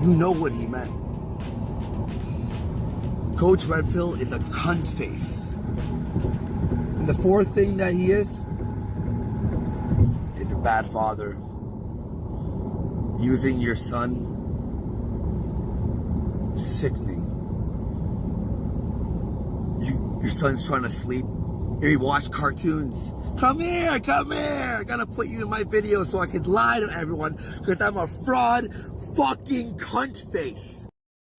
You know what he meant. Coach Red Pill is a cunt face. And the fourth thing that he is a bad father. Using your son. Sickening. Your son's trying to sleep. Here he watch cartoons. Come here, come here. I gotta put you in my video so I can lie to everyone because I'm a fraud fucking cunt face.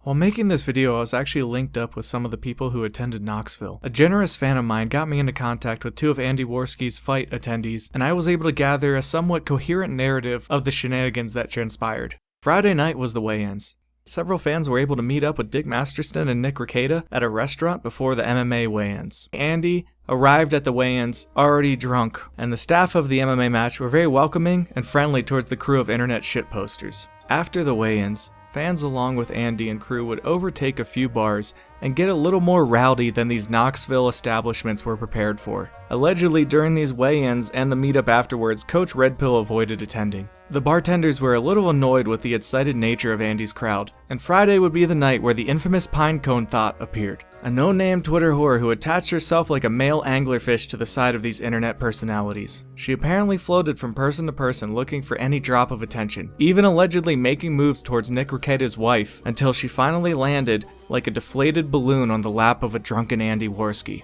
While making this video, I was actually linked up with some of the people who attended Knoxville. A generous fan of mine got me into contact with two of Andy Warski's fight attendees, and I was able to gather a somewhat coherent narrative of the shenanigans that transpired. Friday night was the weigh-ins. Several fans were able to meet up with Dick Masterson and Nick Rekieta at a restaurant before the MMA weigh-ins. Andy arrived at the weigh-ins already drunk, and the staff of the MMA match were very welcoming and friendly towards the crew of internet shitposters. After the weigh-ins, fans along with Andy and crew would overtake a few bars and get a little more rowdy than these Knoxville establishments were prepared for. Allegedly, during these weigh-ins and the meetup afterwards, Coach Red Pill avoided attending. The bartenders were a little annoyed with the excited nature of Andy's crowd, and Friday would be the night where the infamous Pinecone Thought appeared. A no-name Twitter whore who attached herself like a male anglerfish to the side of these internet personalities. She apparently floated from person to person looking for any drop of attention, even allegedly making moves towards Nick Rekieta's wife, until she finally landed like a deflated balloon on the lap of a drunken Andy Warski.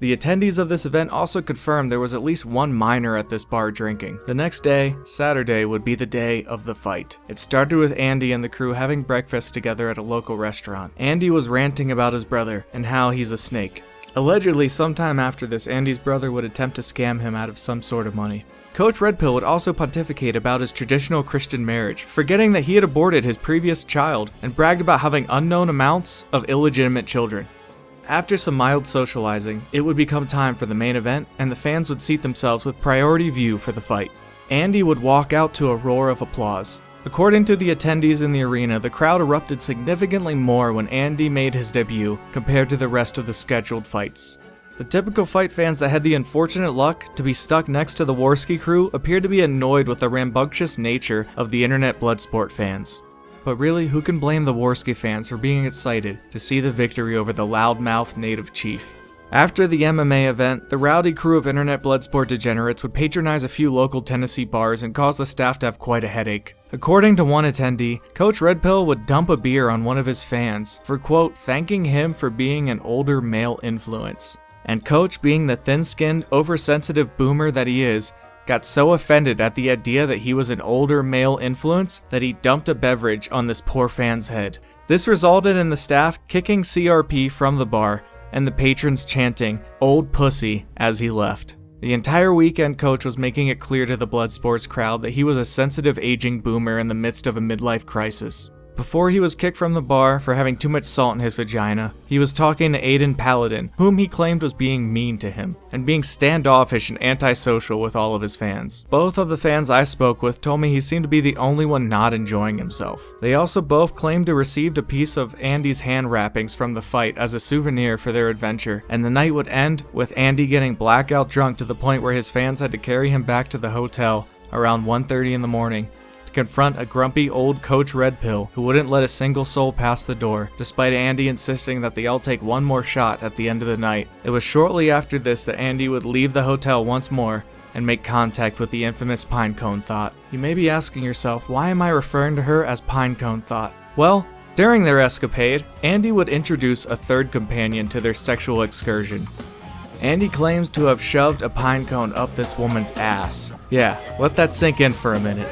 The attendees of this event also confirmed there was at least one minor at this bar drinking. The next day, Saturday, would be the day of the fight. It started with Andy and the crew having breakfast together at a local restaurant. Andy was ranting about his brother and how he's a snake. Allegedly, sometime after this, Andy's brother would attempt to scam him out of some sort of money. Coach Red Pill would also pontificate about his traditional Christian marriage, forgetting that he had aborted his previous child and bragged about having unknown amounts of illegitimate children. After some mild socializing, it would become time for the main event, and the fans would seat themselves with priority view for the fight. Andy would walk out to a roar of applause. According to the attendees in the arena, the crowd erupted significantly more when Andy made his debut compared to the rest of the scheduled fights. The typical fight fans that had the unfortunate luck to be stuck next to the Warski crew appeared to be annoyed with the rambunctious nature of the internet Bloodsport fans. But really, who can blame the Warski fans for being excited to see the victory over the loudmouth native chief? After the MMA event, the rowdy crew of internet Bloodsport degenerates would patronize a few local Tennessee bars and cause the staff to have quite a headache. According to one attendee, Coach Red Pill would dump a beer on one of his fans for, quote, thanking him for being an older male influence. And Coach, being the thin-skinned, oversensitive boomer that he is, got so offended at the idea that he was an older male influence that he dumped a beverage on this poor fan's head. This resulted in the staff kicking CRP from the bar and the patrons chanting, "Old pussy," as he left. The entire weekend, Coach was making it clear to the Bloodsports crowd that he was a sensitive aging boomer in the midst of a midlife crisis. Before he was kicked from the bar for having too much salt in his vagina, he was talking to Aiden Paladin, whom he claimed was being mean to him, and being standoffish and antisocial with all of his fans. Both of the fans I spoke with told me he seemed to be the only one not enjoying himself. They also both claimed to received a piece of Andy's hand wrappings from the fight as a souvenir for their adventure, and the night would end with Andy getting blackout drunk to the point where his fans had to carry him back to the hotel around 1:30 in the morning. Confront a grumpy old Coach Red Pill who wouldn't let a single soul pass the door, despite Andy insisting that they all take one more shot at the end of the night. It was shortly after this that Andy would leave the hotel once more and make contact with the infamous Pinecone Thought. You may be asking yourself, why am I referring to her as Pinecone Thought? Well, during their escapade, Andy would introduce a third companion to their sexual excursion. Andy claims to have shoved a pine cone up this woman's ass. Yeah, let that sink in for a minute.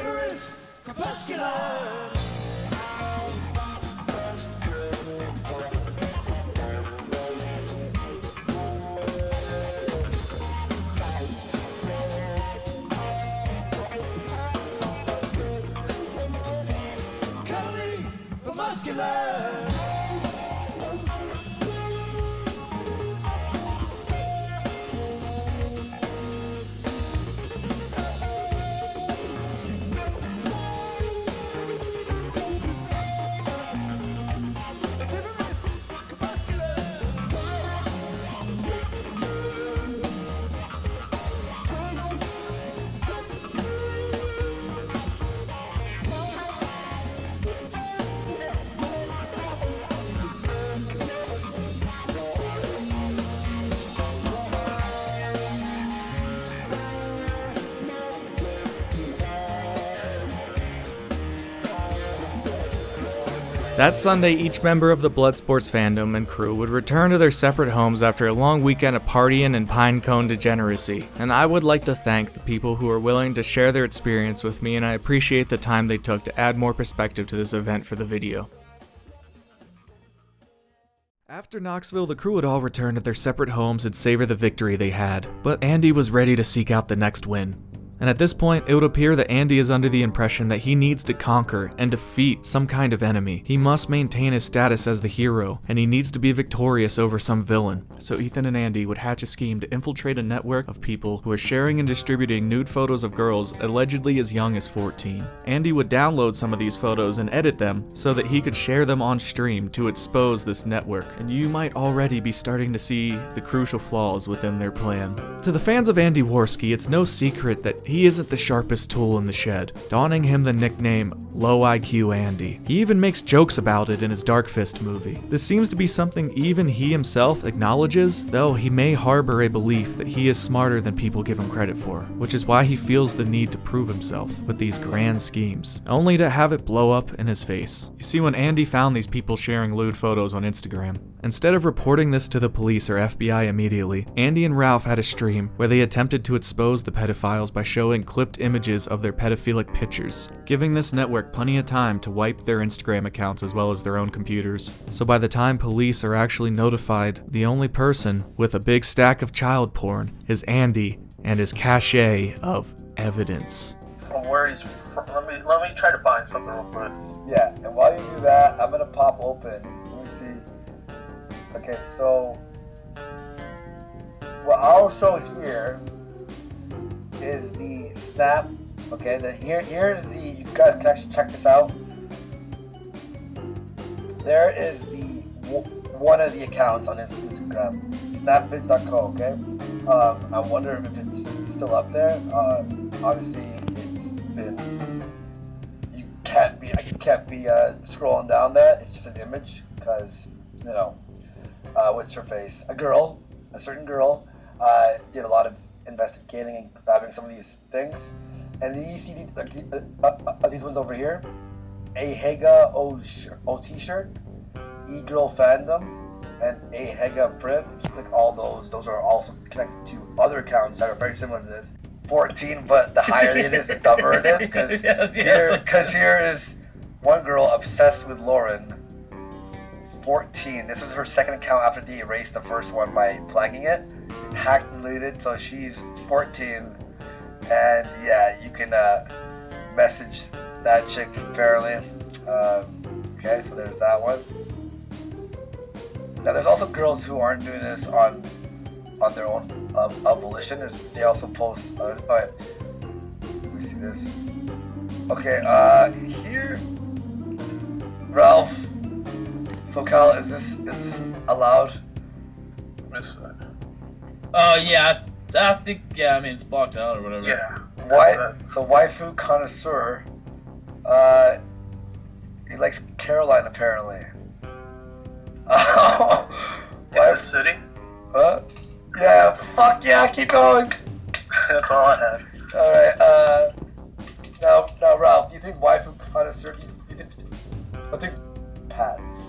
That Sunday, each member of the Bloodsports fandom and crew would return to their separate homes after a long weekend of partying and pinecone degeneracy, and I would like to thank the people who are willing to share their experience with me, and I appreciate the time they took to add more perspective to this event for the video. After Knoxville, the crew would all return to their separate homes and savor the victory they had, but Andy was ready to seek out the next win. And at this point, it would appear that Andy is under the impression that he needs to conquer and defeat some kind of enemy. He must maintain his status as the hero, and he needs to be victorious over some villain. So Ethan and Andy would hatch a scheme to infiltrate a network of people who are sharing and distributing nude photos of girls allegedly as young as 14. Andy would download some of these photos and edit them so that he could share them on stream to expose this network, and you might already be starting to see the crucial flaws within their plan. To the fans of Andy Warski, it's no secret that he isn't the sharpest tool in the shed, donning him the nickname Low IQ Andy. He even makes jokes about it in his Dark Fist movie. This seems to be something even he himself acknowledges, though he may harbor a belief that he is smarter than people give him credit for, which is why he feels the need to prove himself with these grand schemes, only to have it blow up in his face. You see, when Andy found these people sharing lewd photos on Instagram, Instead of reporting this to the police or FBI immediately, Andy and Ralph had a stream where they attempted to expose the pedophiles by showing clipped images of their pedophilic pictures, giving this network plenty of time to wipe their Instagram accounts as well as their own computers. So by the time police are actually notified, the only person with a big stack of child porn is Andy and his cache of evidence. From where he's from. Let me try to find something real quick. Yeah, and while you do that, I'm gonna pop open. Let me see. Okay, so what I'll show here is the snap. Okay, then here's the. You guys can actually check this out. There is the one of the accounts on his Instagram, snapvids.co. Okay, I wonder if it's still up there. Obviously, it's been. I can't be scrolling down that. It's just an image because what's her face? A certain girl, did a lot of investigating and grabbing some of these things, and then you see these ones over here: a Hega OT shirt, E-Girl Fandom, and a Hega Priv. If you click all those are also connected to other accounts that are very similar to this. 14, but the higher it is, the dumber it is. Because here is one girl obsessed with Lauren. 14. This was her second account after they erased the first one by flagging it. Hacked and deleted, so she's 14. And yeah, you can message that chick fairly. Okay, so there's that one. Now there's also girls who aren't doing this on their own volition. They also post. Let me see this. Okay, here, Ralph. So Cal, is this allowed? Yeah, I think I mean it's blocked out or whatever. Yeah. So waifu connoisseur. He likes Caroline apparently. In the city? Huh? Yeah, fuck yeah, keep going. That's all I had. Alright, now Ralph, do you think waifu connoisseur, I think Pats.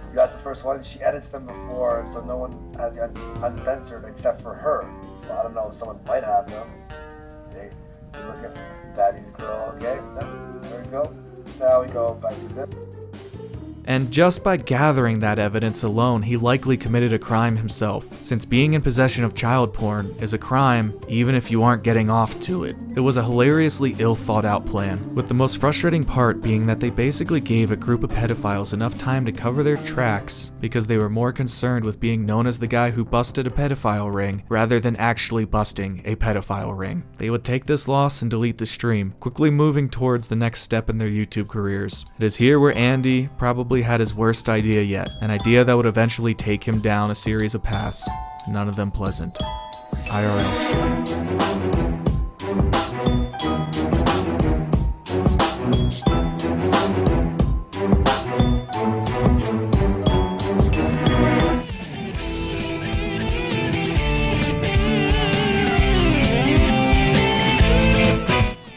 You got the first one, she edits them before, so no one has the uncensored except for her. Well, I don't know, someone might have them. Hey, you look at Daddy's girl, okay? There we go. Now we go back to this. And just by gathering that evidence alone, he likely committed a crime himself, since being in possession of child porn is a crime even if you aren't getting off to it. It was a hilariously ill-thought-out plan, with the most frustrating part being that they basically gave a group of pedophiles enough time to cover their tracks because they were more concerned with being known as the guy who busted a pedophile ring rather than actually busting a pedophile ring. They would take this loss and delete the stream, quickly moving towards the next step in their YouTube careers. It is here where Andy probably had his worst idea yet, an idea that would eventually take him down a series of paths, none of them pleasant. IRL stream.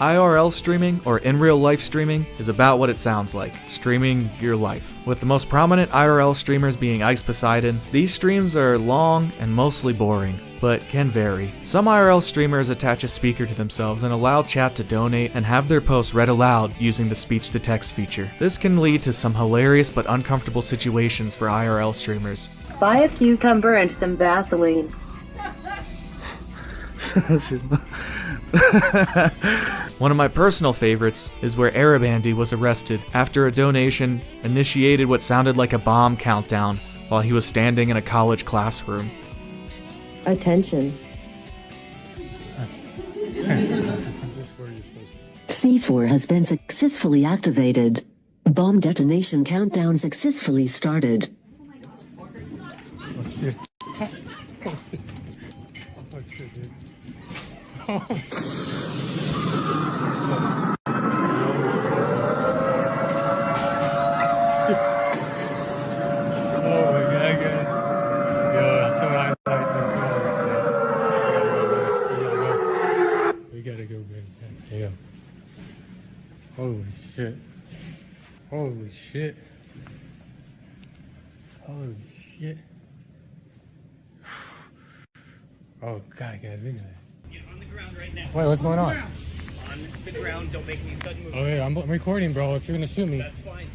IRL streaming, or in real life streaming, is about what it sounds like, streaming your life. With the most prominent IRL streamers being Ice Poseidon, these streams are long and mostly boring, but can vary. Some IRL streamers attach a speaker to themselves and allow chat to donate and have their posts read aloud using the speech-to-text feature. This can lead to some hilarious but uncomfortable situations for IRL streamers. Buy a cucumber and some Vaseline. One of my personal favorites is where Arab Andy was arrested after a donation initiated what sounded like a bomb countdown while he was standing in a college classroom. Attention. C4 has been successfully activated. Bomb detonation countdown successfully started. We gotta go, baby. Damn. Holy shit. Holy shit. Holy shit. Oh, God, guys, look at that. Get on the ground right now. Wait, what's going on? On the ground, don't make any sudden movements. Oh, yeah, I'm recording, bro. If you're gonna shoot me. That's fine.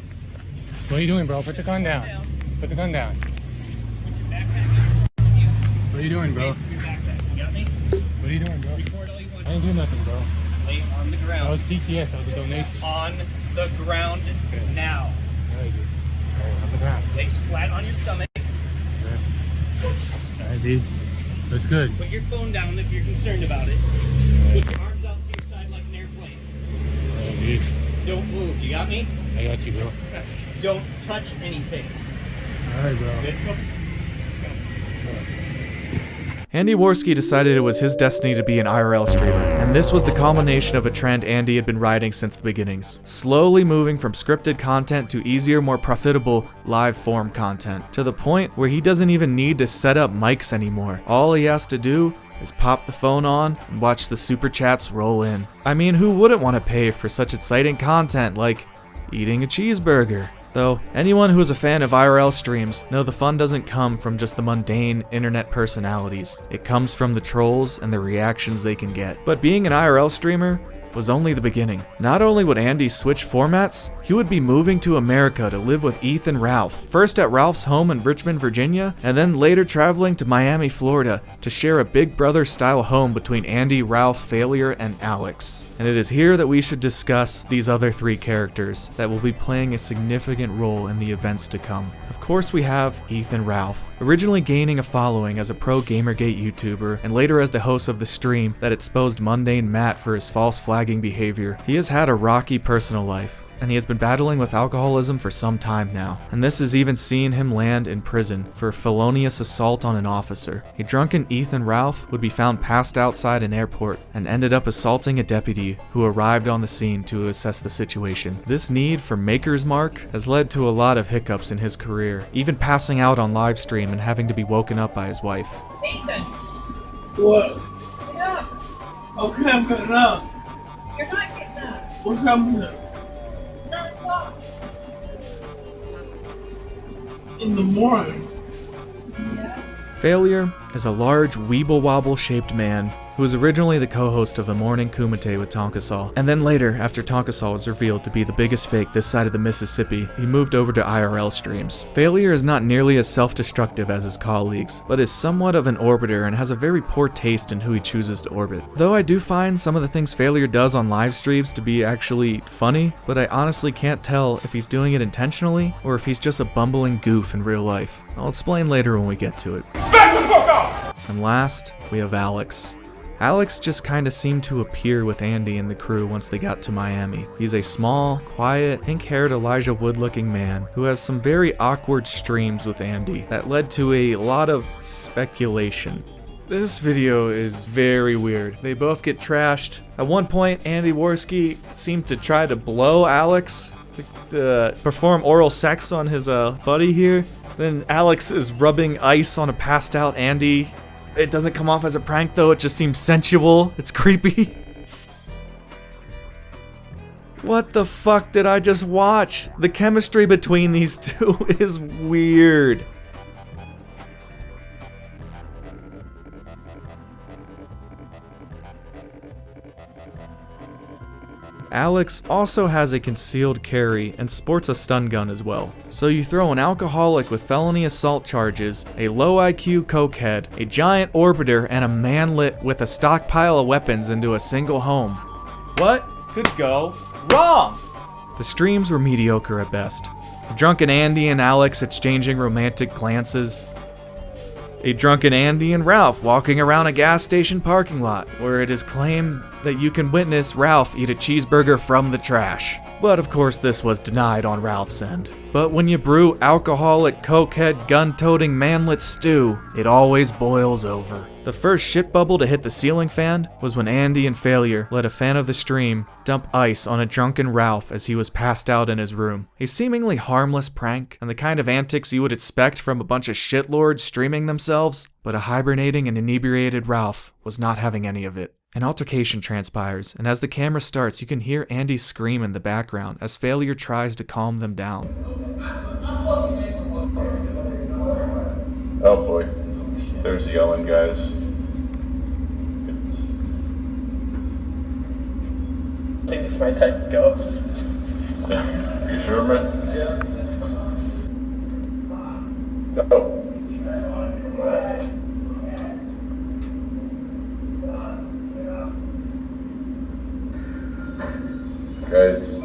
What are you doing, bro? Put the gun down. Put the gun down. Put your backpack on you. What are you doing, bro? Your backpack, you got me? What are you doing, bro? Record all you want. I didn't do nothing, bro. Lay on the ground. That was TTS. That was a donation. On the ground now. Alright, dude. Alright, on the ground. Lay flat on your stomach. Alright, dude. That's good. Put your phone down if you're concerned about it. Put your arms out to your side like an airplane. Alright, dude. Don't move. You got me? I got you, bro. Don't touch anything. Alright, bro. Good. Go. Andy Warski decided it was his destiny to be an IRL streamer, and this was the culmination of a trend Andy had been riding since the beginnings. Slowly moving from scripted content to easier, more profitable live form content, to the point where he doesn't even need to set up mics anymore. All he has to do is pop the phone on and watch the super chats roll in. I mean, who wouldn't want to pay for such exciting content like eating a cheeseburger? Though, anyone who is a fan of IRL streams know the fun doesn't come from just the mundane internet personalities. It comes from the trolls and the reactions they can get. But being an IRL streamer was only the beginning. Not only would Andy switch formats, he would be moving to America to live with Ethan Ralph, first at Ralph's home in Richmond, Virginia, and then later traveling to Miami, Florida to share a Big Brother style home between Andy, Ralph, Failure, and Alex. And it is here that we should discuss these other three characters that will be playing a significant role in the events to come. Of course we have Ethan Ralph, originally gaining a following as a pro Gamergate YouTuber and later as the host of the stream that exposed Mundane Matt for his false flagging behavior. He has had a rocky personal life, and he has been battling with alcoholism for some time now, and this has even seen him land in prison for felonious assault on an officer. A drunken Ethan Ralph would be found passed outside an airport and ended up assaulting a deputy who arrived on the scene to assess the situation. This need for Maker's Mark has led to a lot of hiccups in his career, even passing out on live stream and having to be woken up by his wife. Ethan! What? Get up! Okay, I'm getting up. You're not getting up. What's happening? 9 o'clock. In the morning. Yeah. Failure is a large weeble-wobble shaped man who was originally the co-host of The Morning Kumite with Tonkasaw, and then later, after Tonkasaw was revealed to be the biggest fake this side of the Mississippi, he moved over to IRL streams. Failure is not nearly as self-destructive as his colleagues, but is somewhat of an orbiter and has a very poor taste in who he chooses to orbit. Though I do find some of the things Failure does on live streams to be actually funny, but I honestly can't tell if he's doing it intentionally or if he's just a bumbling goof in real life. I'll explain later when we get to it. Back the fuck off! And last, we have Alex. Alex just kinda seemed to appear with Andy and the crew once they got to Miami. He's a small, quiet, pink-haired Elijah Wood-looking man who has some very awkward streams with Andy that led to a lot of speculation. This video is very weird. They both get trashed. At one point, Andy Warski seemed to try to blow Alex to perform oral sex on his buddy here. Then Alex is rubbing ice on a passed out Andy. It doesn't come off as a prank though, it just seems sensual. It's creepy. What the fuck did I just watch? The chemistry between these two is weird. Alex also has a concealed carry and sports a stun gun as well. So you throw an alcoholic with felony assault charges, a low IQ cokehead, a giant orbiter, and a manlet with a stockpile of weapons into a single home. What could go wrong? The streams were mediocre at best. A drunken Andy and Alex exchanging romantic glances. A drunken Andy and Ralph walking around a gas station parking lot, where it is claimed that you can witness Ralph eat a cheeseburger from the trash. But of course this was denied on Ralph's end. But when you brew alcoholic, cokehead, gun-toting manlet stew, it always boils over. The first shit bubble to hit the ceiling fan was when Andy and Failure let a fan of the stream dump ice on a drunken Ralph as he was passed out in his room. A seemingly harmless prank, and the kind of antics you would expect from a bunch of shitlords streaming themselves, but a hibernating and inebriated Ralph was not having any of it. An altercation transpires, and as the camera starts, you can hear Andy scream in the background as Failure tries to calm them down. Oh boy. There's yelling, guys. I think this is my time to go. You sure, man? Yeah. Go. Guys.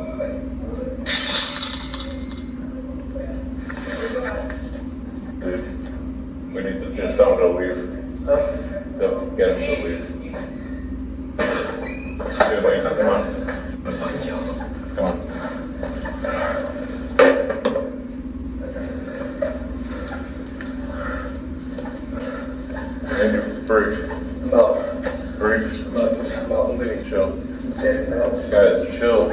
Dude, we need to just tell him to leave. Don't get him to leave. Dude, wait, come on. Come on. Andrew, breathe. No. Breathe. No, chill. Guys, chill.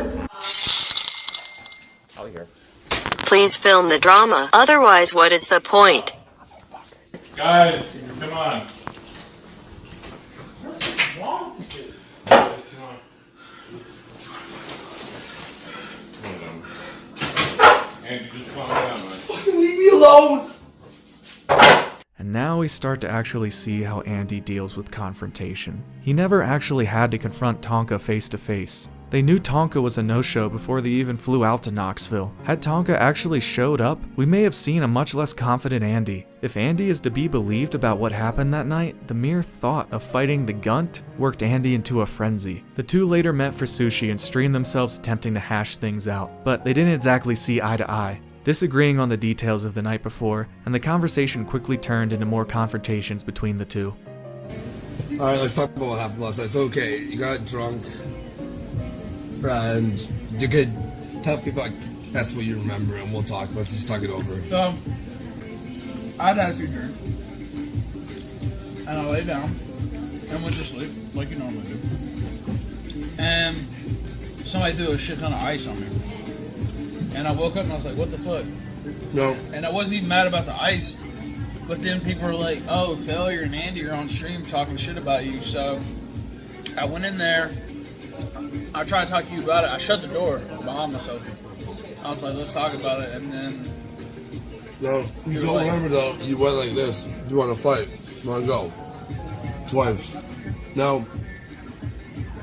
Please film the drama. Otherwise, what is the point? Guys, come on. Andy, just calm down, man. Fucking leave me alone! And now we start to actually see how Andy deals with confrontation. He never actually had to confront Tonka face to face. They knew Tonka was a no-show before they even flew out to Knoxville. Had Tonka actually showed up, we may have seen a much less confident Andy. If Andy is to be believed about what happened that night, the mere thought of fighting the Gunt worked Andy into a frenzy. The two later met for sushi and streamed themselves attempting to hash things out, but they didn't exactly see eye to eye, disagreeing on the details of the night before, and the conversation quickly turned into more confrontations between the two. Alright, let's talk about what happened last night. So, okay, you got drunk, and you could tell people like, that's what you remember, and we'll talk. Let's just talk it over. So, I'd had a few drinks, and I lay down and went to sleep like you normally do. And somebody threw a shit ton of ice on me, and I woke up and I was like, "What the fuck?" No. And I wasn't even mad about the ice, but then people were like, "Oh, Failure and Andy are on stream talking shit about you." So I went in there. I tried to talk to you about it. I shut the door behind myself. I was like, let's talk about it. And then... No, you don't remember though, you went like this. You want to fight. You want to go. Twice. Now,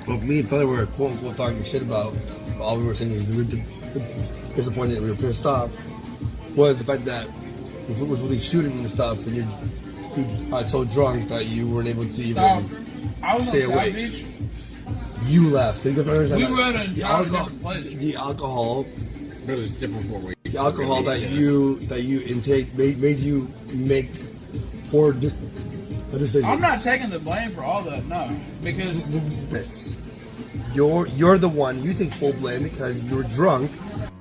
what me and Feather were quote unquote talking shit about, all we were saying was we were disappointed, we were pissed off, was the fact that it was really shooting and stuff, and you got so drunk that you weren't able to even I was stay on South awake. Beach. You left. We were at a different place. The alcohol. That was different for me. The alcohol that you intake made you make poor. What is it? I'm not taking the blame for all that, no, because you're the one. You take full blame because you were drunk,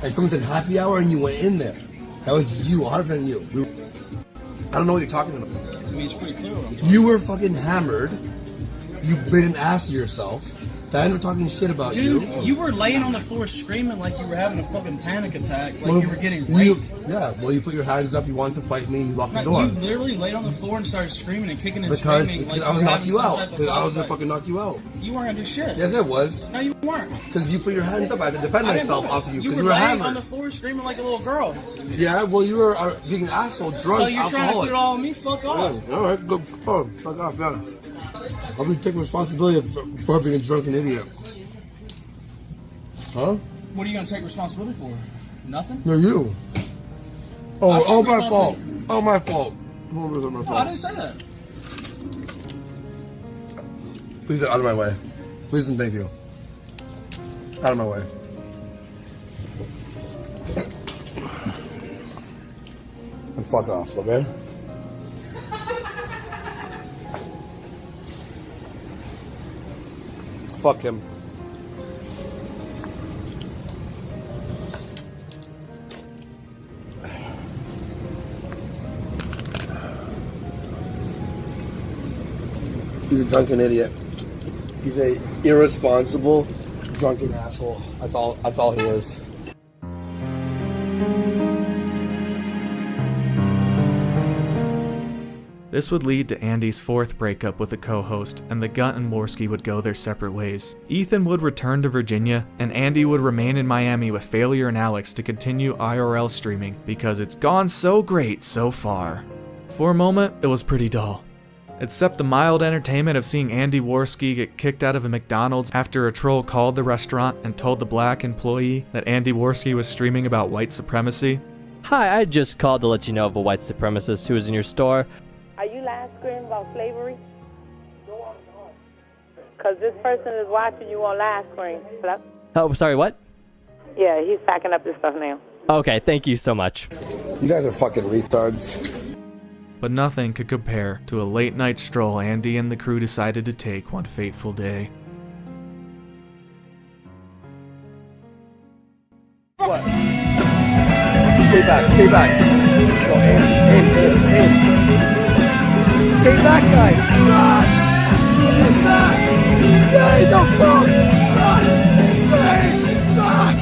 and someone said happy hour, and you went in there. That was you, 100% you. I don't know what you're talking about. I mean, it's pretty clear what I'm talking You were fucking hammered. You made an ass of yourself. I know talking shit about Dude, you. you were laying on the floor screaming like you were having a fucking panic attack, like you were getting raped. You put your hands up, you wanted to fight me, and you locked the Like, door. you literally laid on the floor and started screaming and kicking and Because screaming like I was you were gonna knock having you some out. type of Because I was gonna flashback. fucking knock you out. You weren't gonna do shit. Yes, I was. No, you weren't. Because you put your hands up, I had to defend I didn't myself do it. off of you. You Because were you were laying hammered. on the floor screaming like a little girl. Yeah, well, you were being an asshole, drunk, So you're trying to alcoholic. put it all on me? Fuck off. Yeah, all right, go, fuck off, yeah. I'll be taking responsibility for being a drunken idiot. Huh? What are you gonna take responsibility for? Nothing? No, you. I'll Oh, take my fault. responsibility. Oh, my fault. Oh, my No, I fault. didn't say that. Please, out of my way. Please and thank you. Out of my way. And fuck off, okay? Fuck him. He's a drunken idiot. He's a irresponsible, drunken asshole. That's all he is. This would lead to Andy's fourth breakup with a co-host, and the Gunt and Warski would go their separate ways. Ethan would return to Virginia, and Andy would remain in Miami with Failure and Alex to continue IRL streaming because it's gone so great so far. For a moment, it was pretty dull. Except the mild entertainment of seeing Andy Warski get kicked out of a McDonald's after a troll called the restaurant and told the black employee that Andy Warski was streaming about white supremacy. Hi, I just called to let you know of a white supremacist who is in your store. Are you live screaming about slavery? Because this person is watching you on live screen. Hello? Oh, sorry, what? Yeah, he's packing up this stuff now. Okay, thank you so much. You guys are fucking retards. But nothing could compare to a late night stroll Andy and the crew decided to take one fateful day. What? Stay back, stay back. Go, aim. Stay back, guys. Run! Stay back! Stay the fuck back! Stay back!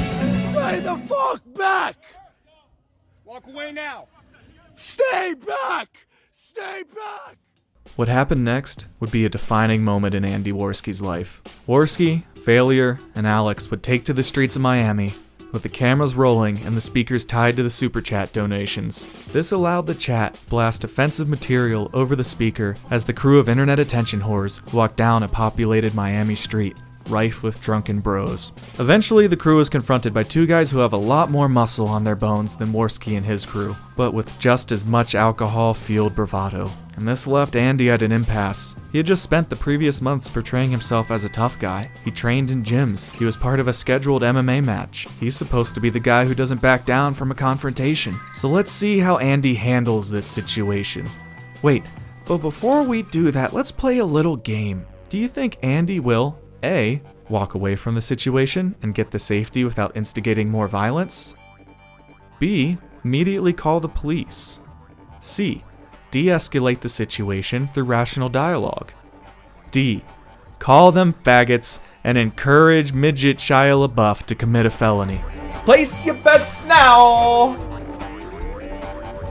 Stay the fuck back! Walk away now! Stay back! Stay back! What happened next would be a defining moment in Andy Warski's life. Warski, Failure, and Alex would take to the streets of Miami with the cameras rolling and the speakers tied to the super chat donations. This allowed the chat blast offensive material over the speaker as the crew of internet attention whores walked down a populated Miami street, rife with drunken bros. Eventually, the crew is confronted by two guys who have a lot more muscle on their bones than Warski and his crew, but with just as much alcohol-fueled bravado. And this left Andy at an impasse. He had just spent the previous months portraying himself as a tough guy. He trained in gyms. He was part of a scheduled MMA match. He's supposed to be the guy who doesn't back down from a confrontation. So let's see how Andy handles this situation. Wait, but before we do that, let's play a little game. Do you think Andy will A, walk away from the situation and get the safety without instigating more violence? B, immediately call the police? C, de-escalate the situation through rational dialogue? D, call them faggots and encourage midget Shia LaBeouf to commit a felony? Place your bets now!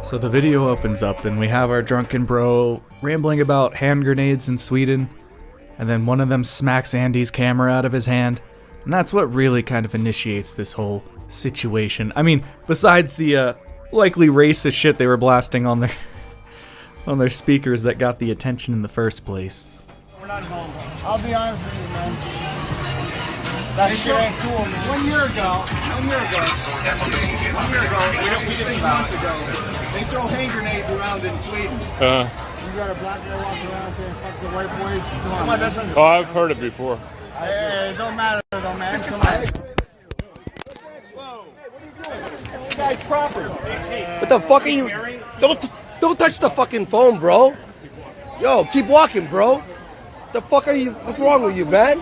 So the video opens up and we have our drunken bro rambling about hand grenades in Sweden. And then one of them smacks Andy's camera out of his hand. And that's what really kind of initiates this whole situation. I mean, besides the likely racist shit they were blasting on their speakers that got the attention in the first place. I'll be honest with you, man. That shit ain't cool, man. 1 year ago, we did 6 months ago, they throw hand grenades around in Sweden. You got a black guy walking around saying, fuck the white boys. Come on, man. Oh, I've heard it before. Hey, it don't matter though, man. Come on. Whoa. Hey, what are you doing? That's the guy's property. What the fuck are you? Don't touch the fucking phone, bro. Yo, keep walking, bro. The fuck are you? What's wrong with you, man?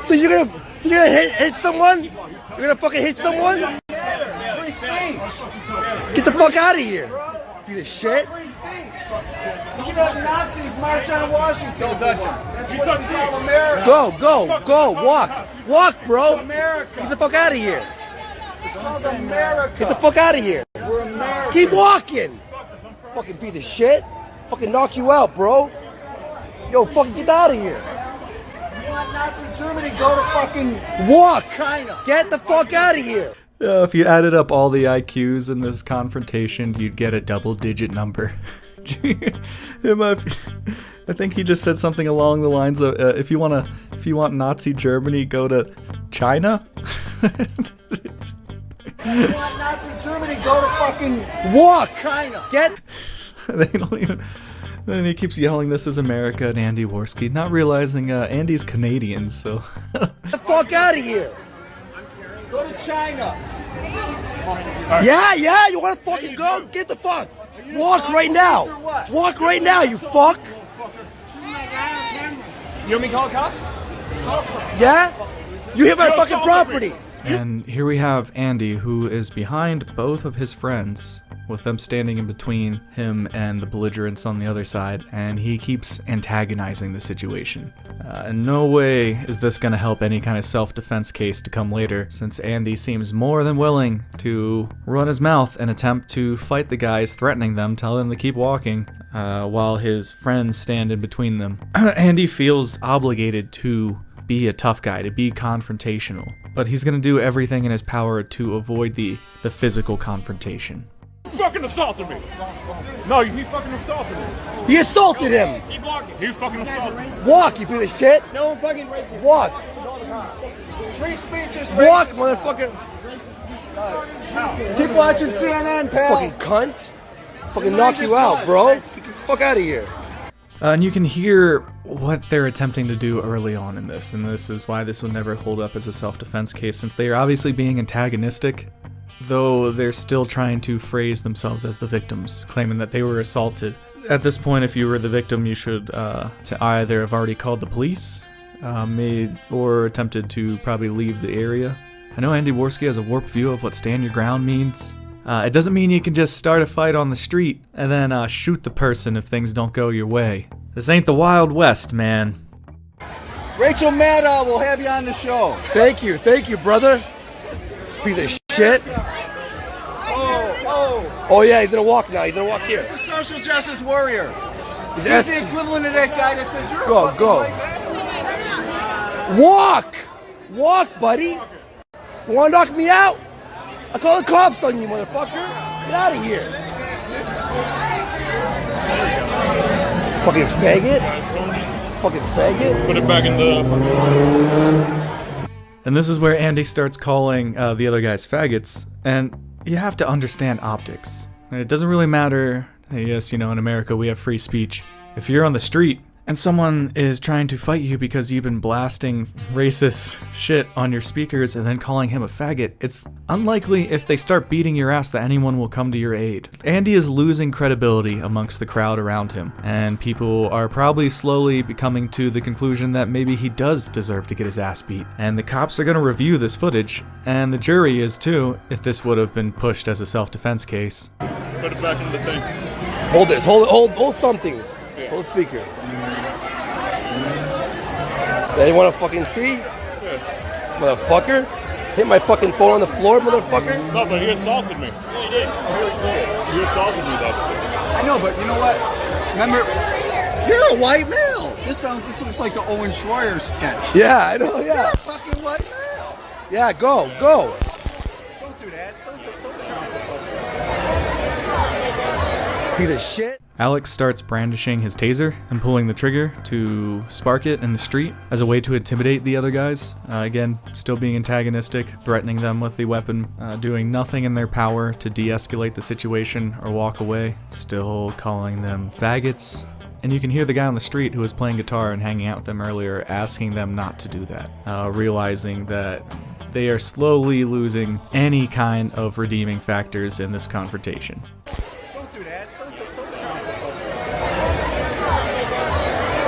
So you're gonna hit someone? You're gonna fucking hit someone? Free speech. Get the fuck out of here. Piece of shit. You know, Nazis march on Washington. Don't touch him. That's what we call America. Go. Walk, bro. America. Get the fuck out of here. It's called America. Get the fuck out of here. We're America. Keep walking. Fucking piece of shit. Fucking knock you out, bro. Yo, fucking get out of here. You want Nazi Germany? Go to fucking walk. China. Get the fuck out of here. If you added up all the IQs in this confrontation, you'd get a double-digit number. I think he just said something along the lines of, if you want Nazi Germany, go to China. You want Nazi Germany? Go to fucking walk. China. Get. They don't even. Then he keeps yelling, "This is America," and Andy Warski, not realizing Andy's Canadian, so. Get the fuck out of here. Go to China. Yeah, you wanna fucking go? Get the fuck. Walk right now. Walk right now, you fuck. You want me to call cops? Yeah? You hit my fucking property. And here we have Andy, who is behind both of his friends, with them standing in between him and the belligerents on the other side, and he keeps antagonizing the situation. In no way is this going to help any kind of self-defense case to come later, since Andy seems more than willing to run his mouth and attempt to fight the guys threatening them, tell them to keep walking, while his friends stand in between them. Andy feels obligated to be a tough guy, to be confrontational, but he's going to do everything in his power to avoid the physical confrontation. fucking assaulted me. No, he fucking assaulted me. He assaulted him. Keep walking. He fucking assaulted me. Walk, you piece of shit. No one fucking racist. Walk. Free speech is Walk, racist. motherfucker. Keep watching CNN, pal. Fucking cunt. Fucking knock you out, bro. Get the fuck out of here. And you can hear what they're attempting to do early on in this, and this is why this will never hold up as a self-defense case, since they are obviously being antagonistic, though they're still trying to phrase themselves as the victims, claiming that they were assaulted. At this point, if you were the victim, you should to either have already called the police, made or attempted to probably leave the area. I know Andy Warski has a warped view of what stand your ground means. It doesn't mean you can just start a fight on the street and then shoot the person if things don't go your way. This ain't the Wild West, man. Rachel Maddow will have you on the show. Thank you, brother. Piece of shit. Oh yeah, he's gonna walk now. He's gonna walk here. He's a social justice warrior. He's That's- the equivalent of that guy that says you're Go, a fucking go. white man. Walk! Walk, buddy! You wanna knock me out? I'll call the cops on you, motherfucker! Get out of here! Fucking faggot! Fucking faggot! Put it back in the... And this is where Andy starts calling the other guys faggots, and you have to understand optics. It doesn't really matter, yes, you know, in America we have free speech. If you're on the street and someone is trying to fight you because you've been blasting racist shit on your speakers and then calling him a faggot, it's unlikely if they start beating your ass that anyone will come to your aid. Andy is losing credibility amongst the crowd around him, and people are probably slowly coming to the conclusion that maybe he does deserve to get his ass beat. And the cops are going to review this footage, and the jury is too, if this would have been pushed as a self-defense case. Put it back in the thing. Hold this, hold something. Hold speaker. They wanna fucking see? Motherfucker? Hit my fucking phone on the floor, motherfucker? No, but he assaulted me. Yeah, he did. He assaulted me, though. I know, but you know what? Remember, you're a white male. This looks like the Owen Schroyer sketch. Yeah, I know, yeah. You're a fucking white male. Yeah, go. Don't do that. Don't jump the fuck. Piece of shit. Alex starts brandishing his taser and pulling the trigger to spark it in the street as a way to intimidate the other guys. Again, still being antagonistic, threatening them with the weapon, doing nothing in their power to de-escalate the situation or walk away, still calling them faggots. And you can hear the guy on the street who was playing guitar and hanging out with them earlier asking them not to do that, realizing that they are slowly losing any kind of redeeming factors in this confrontation. Don't do that. Don't jump the fuck.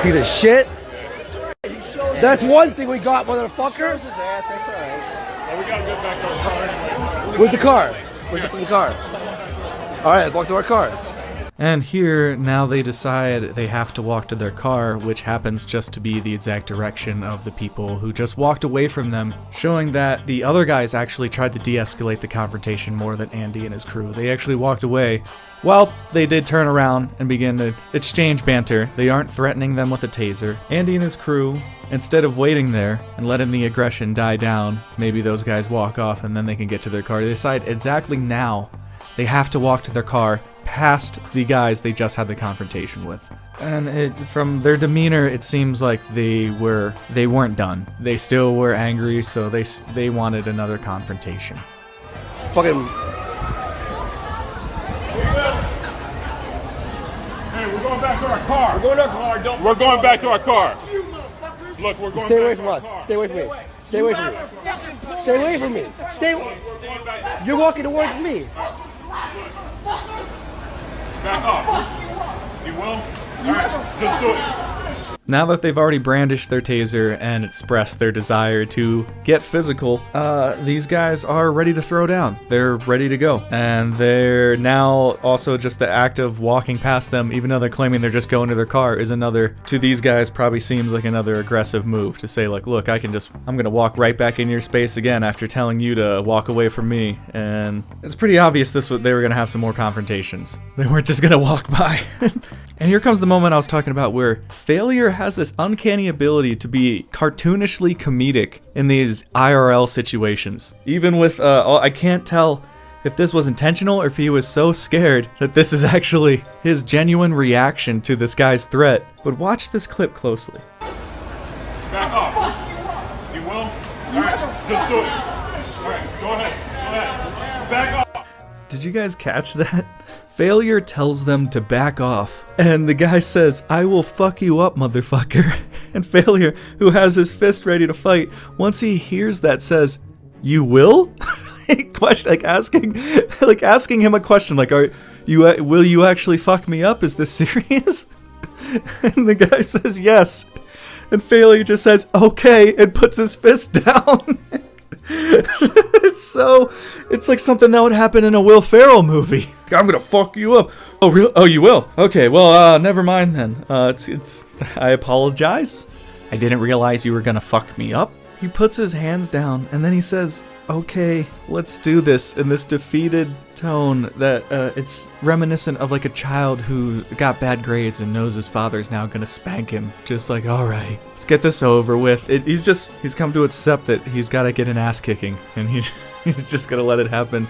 Piece of shit. It's all right. He shows That's one thing we got, motherfucker. shows his ass. That's all right. Well, we gotta get back to our car anyway. Where's the car? Where's the fucking car? All right, let's walk to our car. And here, now they decide they have to walk to their car, which happens just to be the exact direction of the people who just walked away from them, showing that the other guys actually tried to de-escalate the confrontation more than Andy and his crew. They actually walked away. While they did turn around and begin to exchange banter, they aren't threatening them with a taser. Andy and his crew, instead of waiting there and letting the aggression die down, maybe those guys walk off and then they can get to their car, they decide exactly now they have to walk to their car past the guys they just had the confrontation with. And from their demeanor, it seems like they weren't done. They still were angry, so they wanted another confrontation. Fucking. Hey, we're going back to our car. We're going to our car. We're going back to our car. Look, we're going Stay away back from to us. our car. Stay away from me. Stay away from me. Stay away from me. You're walking towards me. Back off. You will? Alright, just do it. Now that they've already brandished their taser and expressed their desire to get physical, these guys are ready to throw down. They're ready to go. And they're now also just the act of walking past them, even though they're claiming they're just going to their car, is another, to these guys, probably seems like another aggressive move to say like, look, I'm gonna walk right back in your space again after telling you to walk away from me. And it's pretty obvious they were gonna have some more confrontations. They weren't just gonna walk by. And here comes the moment I was talking about where failure has this uncanny ability to be cartoonishly comedic in these IRL situations. Even with, I can't tell if this was intentional or if he was so scared that this is actually his genuine reaction to this guy's threat. But watch this clip closely. Back off. You will? Alright, just do it. Alright, go ahead. Go ahead. Back off. Did you guys catch that? Failure tells them to back off, and the guy says, "I will fuck you up, motherfucker." And Failure, who has his fist ready to fight, once he hears that says, "You will?" asking him a question like, will you actually fuck me up? Is this serious? And the guy says yes. And Failure just says, "Okay," and puts his fist down. It's like something that would happen in a Will Ferrell movie. "I'm gonna fuck you up." "Oh, really? Oh, you will? Okay, well, never mind then. I apologize. I didn't realize you were gonna fuck me up." He puts his hands down and then he says, "Okay, let's do this," in this defeated tone that it's reminiscent of like a child who got bad grades and knows his father's now gonna spank him. Just like, all right, let's get this over with. He's come to accept that he's gotta get an ass kicking, and he's just gonna let it happen.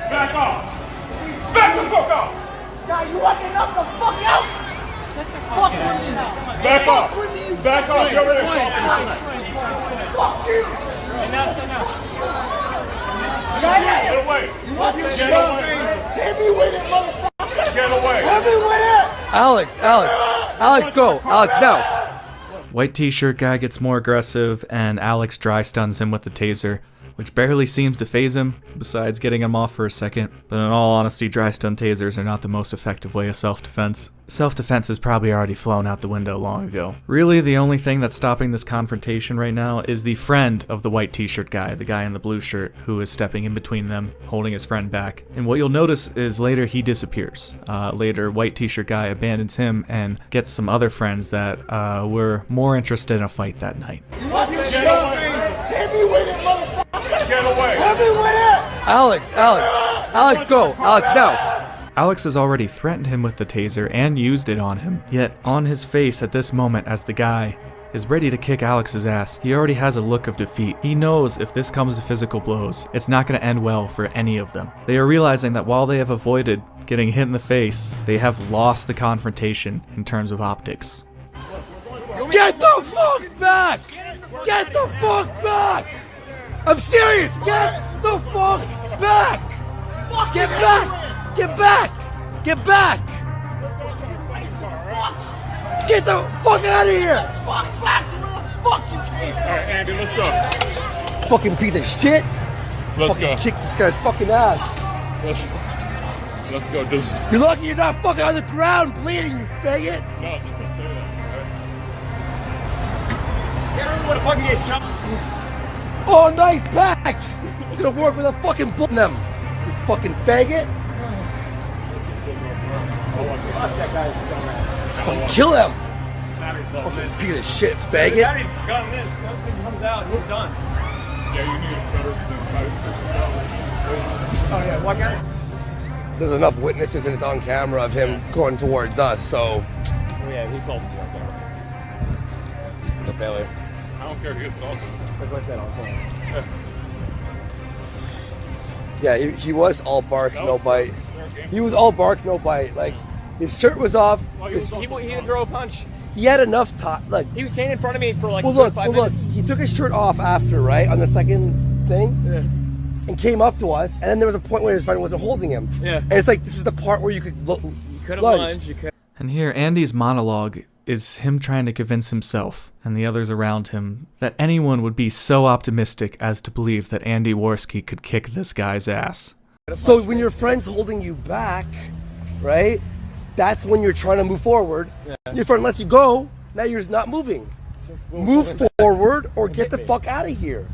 Back off. Back the fuck off. Now you lucky enough to fuck out? Get the fuck out now. Back off. Back off. You're ready to talk. Fuck you. Get away. You must have Get shot away. me. Hit me with it, motherfucker. Get away. Hit me with it. Alex, go. Alex, now. White t-shirt guy gets more aggressive, and Alex dry stuns him with the taser, which barely seems to phase him, besides getting him off for a second. But in all honesty, dry stun tasers are not the most effective way of self-defense. Self-defense is probably already flown out the window long ago. Really, the only thing that's stopping this confrontation right now is the friend of the white t-shirt guy, the guy in the blue shirt, who is stepping in between them, holding his friend back. And what you'll notice is later he disappears. Later, white t-shirt guy abandons him and gets some other friends that were more interested in a fight that night. You must have shot me. Hit me with it, motherfucker. Get away. Hit me with it. Alex, go. Alex, now. Alex has already threatened him with the taser and used it on him, yet on his face at this moment as the guy is ready to kick Alex's ass, he already has a look of defeat. He knows if this comes to physical blows, it's not going to end well for any of them. They are realizing that while they have avoided getting hit in the face, they have lost the confrontation in terms of optics. Get the fuck back! Get the fuck back! I'm serious! Get the fuck back! Get back! Get back! Get back! Get the fuck out of here! Fuck back to where the fuck you came from! Alright, Andy, let's go. Fucking piece of shit. Let's fucking go. Kick this guy's fucking ass. Let's go. Just You're lucky you're not fucking on the ground bleeding, you faggot. no, just say that. Everyone would fucking get shot. Oh, nice packs. It's gonna work with a fucking bull in them. You fucking faggot. Fucking kill him. Fucking piece of shit, faggot. Daddy's gun this. Nothing comes out. He's done. Yeah, you need a better Oh yeah, what guy? There's enough witnesses and it's on camera of him going towards us, so. Oh yeah, he assaulted you right there. The failure. I don't care if he assaulted. That's what I said on phone. Yeah, he was all bark, no bite. He was all bark, no bite. Like, his shirt was off. He didn't throw a punch. He had enough time. Like, He was standing in front of me for like well, look, 5 minutes. He took his shirt off after, right, on the second thing, Yeah. and came up to us. And then there was a point where his friend wasn't holding him. Yeah. And it's like, this is the part where you could You could have lunge. lunged. You could. And here, Andy's monologue is him trying to convince himself and the others around him that anyone would be so optimistic as to believe that Andy Warski could kick this guy's ass. So when your friend's holding you back, right, that's when you're trying to move forward. Yeah. Your friend lets you go, now you're not moving. Move forward or get the fuck out of here.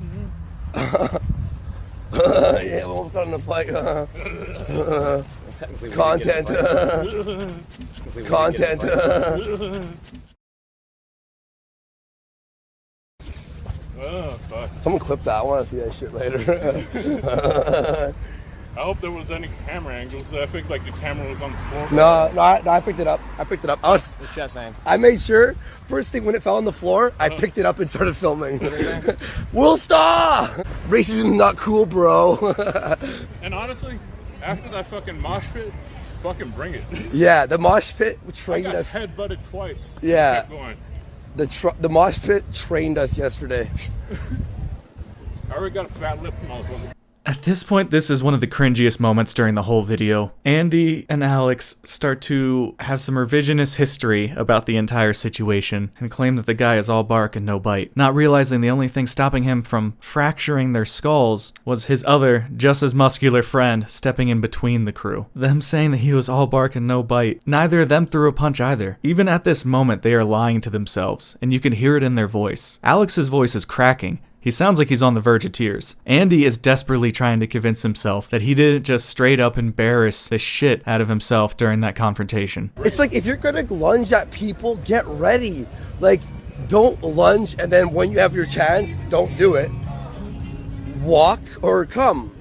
Yeah, we're starting to fight. Content. Content. Oh, fuck. Someone clip that. I want to see that shit later. I hope there was any camera angles. I think like the camera was on the floor. No, I picked it up. It's just saying. I made sure, first thing when it fell on the floor, I picked it up and started filming. Will stop! Racism is not cool, bro. And honestly, after that fucking mosh pit, fucking bring it. Yeah, the mosh pit trained I got us. headbutted twice. Yeah. Kept going. The mosh pit trained us yesterday. I already got a fat lip muzzle. At this point, this is one of the cringiest moments during the whole video. Andy and Alex start to have some revisionist history about the entire situation and claim that the guy is all bark and no bite, not realizing the only thing stopping him from fracturing their skulls was his other, just as muscular friend stepping in between the crew. Them saying that he was all bark and no bite. Neither of them threw a punch either. Even at this moment, they are lying to themselves, and you can hear it in their voice. Alex's voice is cracking. He sounds like he's on the verge of tears. Andy is desperately trying to convince himself that he didn't just straight up embarrass the shit out of himself during that confrontation. It's like, if you're gonna lunge at people, get ready. Like, don't lunge and then when you have your chance, don't do it. Walk or come.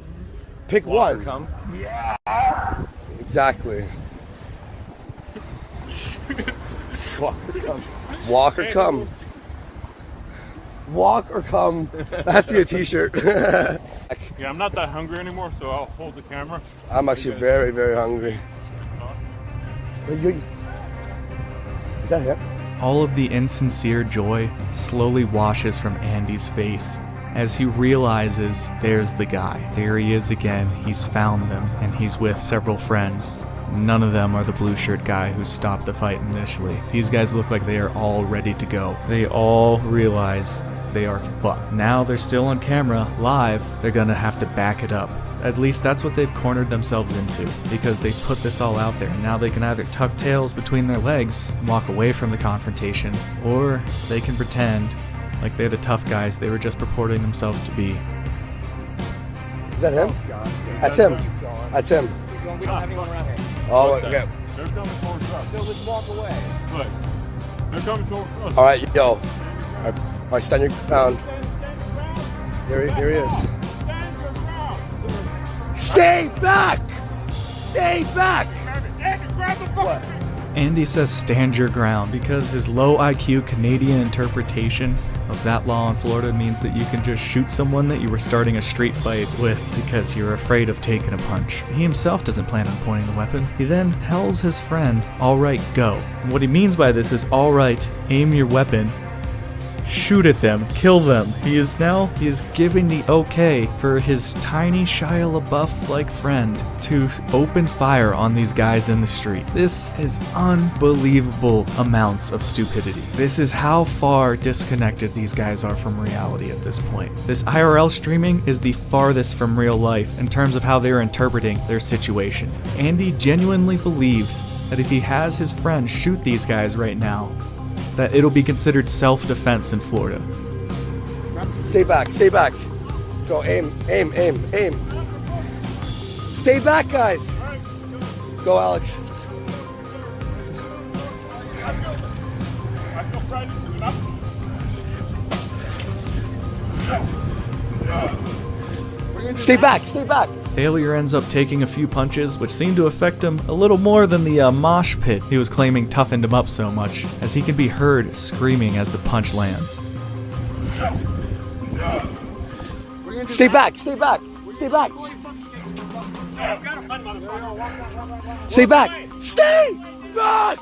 Pick one. Or come. Yeah. Exactly. Walk or come. Walk or come. Walk or come. That has to be a t-shirt. Yeah, I'm not that hungry anymore, so I'll hold the camera. I'm actually very, very hungry. Is that him? All of the insincere joy slowly washes from Andy's face as he realizes there's the guy. There he is again. He's found them, and he's with several friends. None of them are the blue shirt guy who stopped the fight initially. These guys look like they are all ready to go. They all realize they are fucked. Now they're still on camera, live. They're gonna have to back it up. At least that's what they've cornered themselves into, because they put this all out there. Now they can either tuck tails between their legs and walk away from the confrontation, or they can pretend like they're the tough guys they were just purporting themselves to be. Is that him? That's him. That's him. We don't have anyone around here. Oh, okay. They're coming towards us. So let's walk away. But they're coming towards us. All right, yo. All right, stand your ground. There he is. Stay back! Stay back! What? Andy says stand your ground because his low IQ Canadian interpretation of that law in Florida means that you can just shoot someone that you were starting a street fight with because you're afraid of taking a punch. He himself doesn't plan on pointing the weapon. He then tells his friend, alright, go. And what he means by this is, alright, aim your weapon, shoot at them, kill them. He is giving the okay for his tiny Shia LaBeouf-like friend to open fire on these guys in the street. This is unbelievable amounts of stupidity. This is how far disconnected these guys are from reality at this point. This IRL streaming is the farthest from real life in terms of how they're interpreting their situation. Andy genuinely believes that if he has his friend shoot these guys right now, that it'll be considered self-defense in Florida. Stay back, stay back. Go, aim, aim, aim, aim. Stay back, guys. Go, Alex. Stay back, stay back. Failure ends up taking a few punches, which seem to affect him a little more than the mosh pit he was claiming toughened him up so much, as he can be heard screaming as the punch lands. Stay back, stay back, stay back. Stay back, stay back,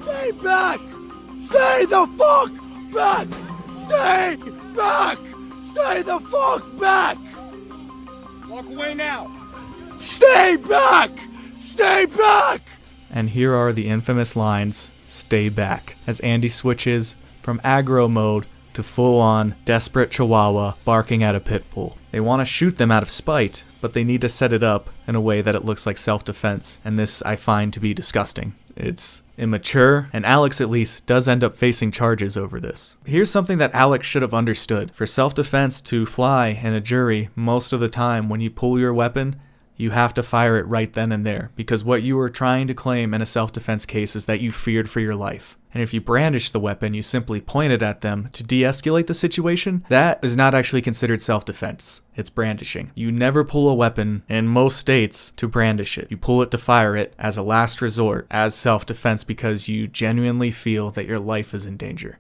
stay back, stay the fuck back, stay back, stay the fuck back. Walk away now. Stay back! Stay back! And here are the infamous lines, stay back, as Andy switches from aggro mode to full-on desperate chihuahua barking at a pit bull. They want to shoot them out of spite, but they need to set it up in a way that it looks like self-defense, and this I find to be disgusting. It's immature, and Alex at least does end up facing charges over this. Here's something that Alex should have understood. For self-defense to fly in a jury, most of the time when you pull your weapon, you have to fire it right then and there, because what you are trying to claim in a self-defense case is that you feared for your life. And if you brandish the weapon, you simply point it at them to de-escalate the situation, that is not actually considered self-defense. It's brandishing. You never pull a weapon in most states to brandish it. You pull it to fire it as a last resort, as self-defense, because you genuinely feel that your life is in danger.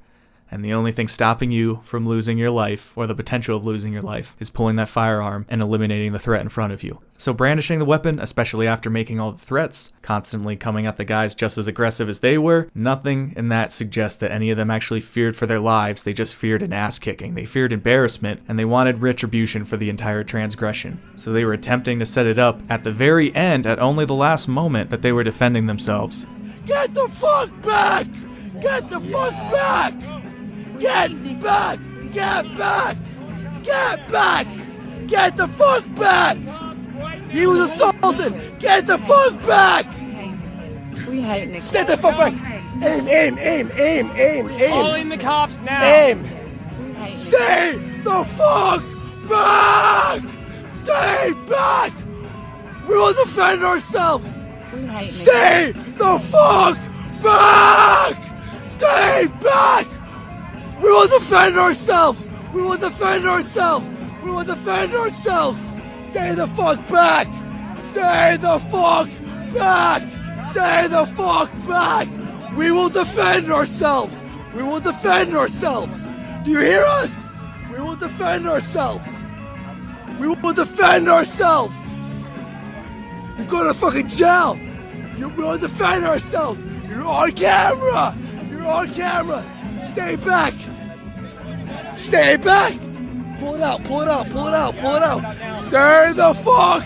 And the only thing stopping you from losing your life, or the potential of losing your life, is pulling that firearm and eliminating the threat in front of you. So brandishing the weapon, especially after making all the threats, constantly coming at the guys just as aggressive as they were, nothing in that suggests that any of them actually feared for their lives. They just feared an ass kicking. They feared embarrassment, and they wanted retribution for the entire transgression. So they were attempting to set it up at the very end, at only the last moment, that they were defending themselves. Get the fuck back! Get the fuck back! Get back! Get back! Get back! Get the fuck back! He was assaulted! Get the fuck back! We hate Nick. Get the fuck back! Aim, aim, aim, aim, aim, aim! Calling the cops now! Aim! Stay the fuck back! Stay back! We will defend ourselves! Stay the fuck back! Stay back! We will defend ourselves! We will defend ourselves! We will defend ourselves! Stay the fuck back! Stay the fuck back! Stay the fuck back! We will defend ourselves! We will defend ourselves! Do you hear us? We will defend ourselves! We will defend ourselves! You're going to fucking jail! We will defend ourselves! You're on camera! You're on camera! Stay back! Stay back! Pull it out, pull it out, pull it out, pull it out! Stay the fuck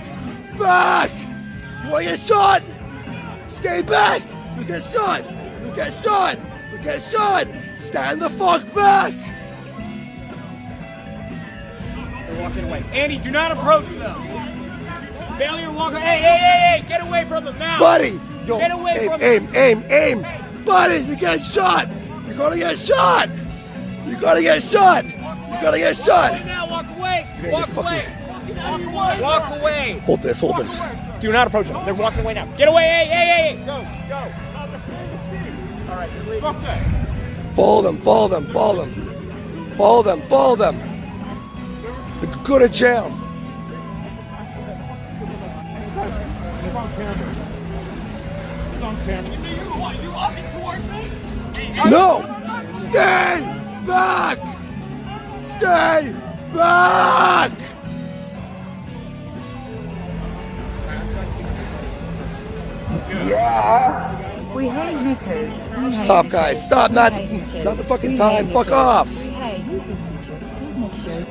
back! You wanna get shot? Stay back! You get shot! You get shot! You get shot! Stand the fuck back! They're walking away. Andy, do not approach them! Failure, walk away. Hey, get away from them now! Buddy! Yo, get away aim, from aim, them! aim! Buddy, you're getting shot! You're gonna get shot! You're gonna get shot! You're gonna get shot! Now, walk away! You're Walk away! Walk away! Hold this, hold this. Do not approach them. They're walking away now. Get away! Hey! Go! All right, you're leaving. Follow them, follow them, follow them. Follow them, follow them. Go to jail. It's on camera. It's on camera. You walking towards me? No! Stay back! Stay back! Yeah. We hate knickers. Stop, guys. Stop. Not the fucking time. Fuck off.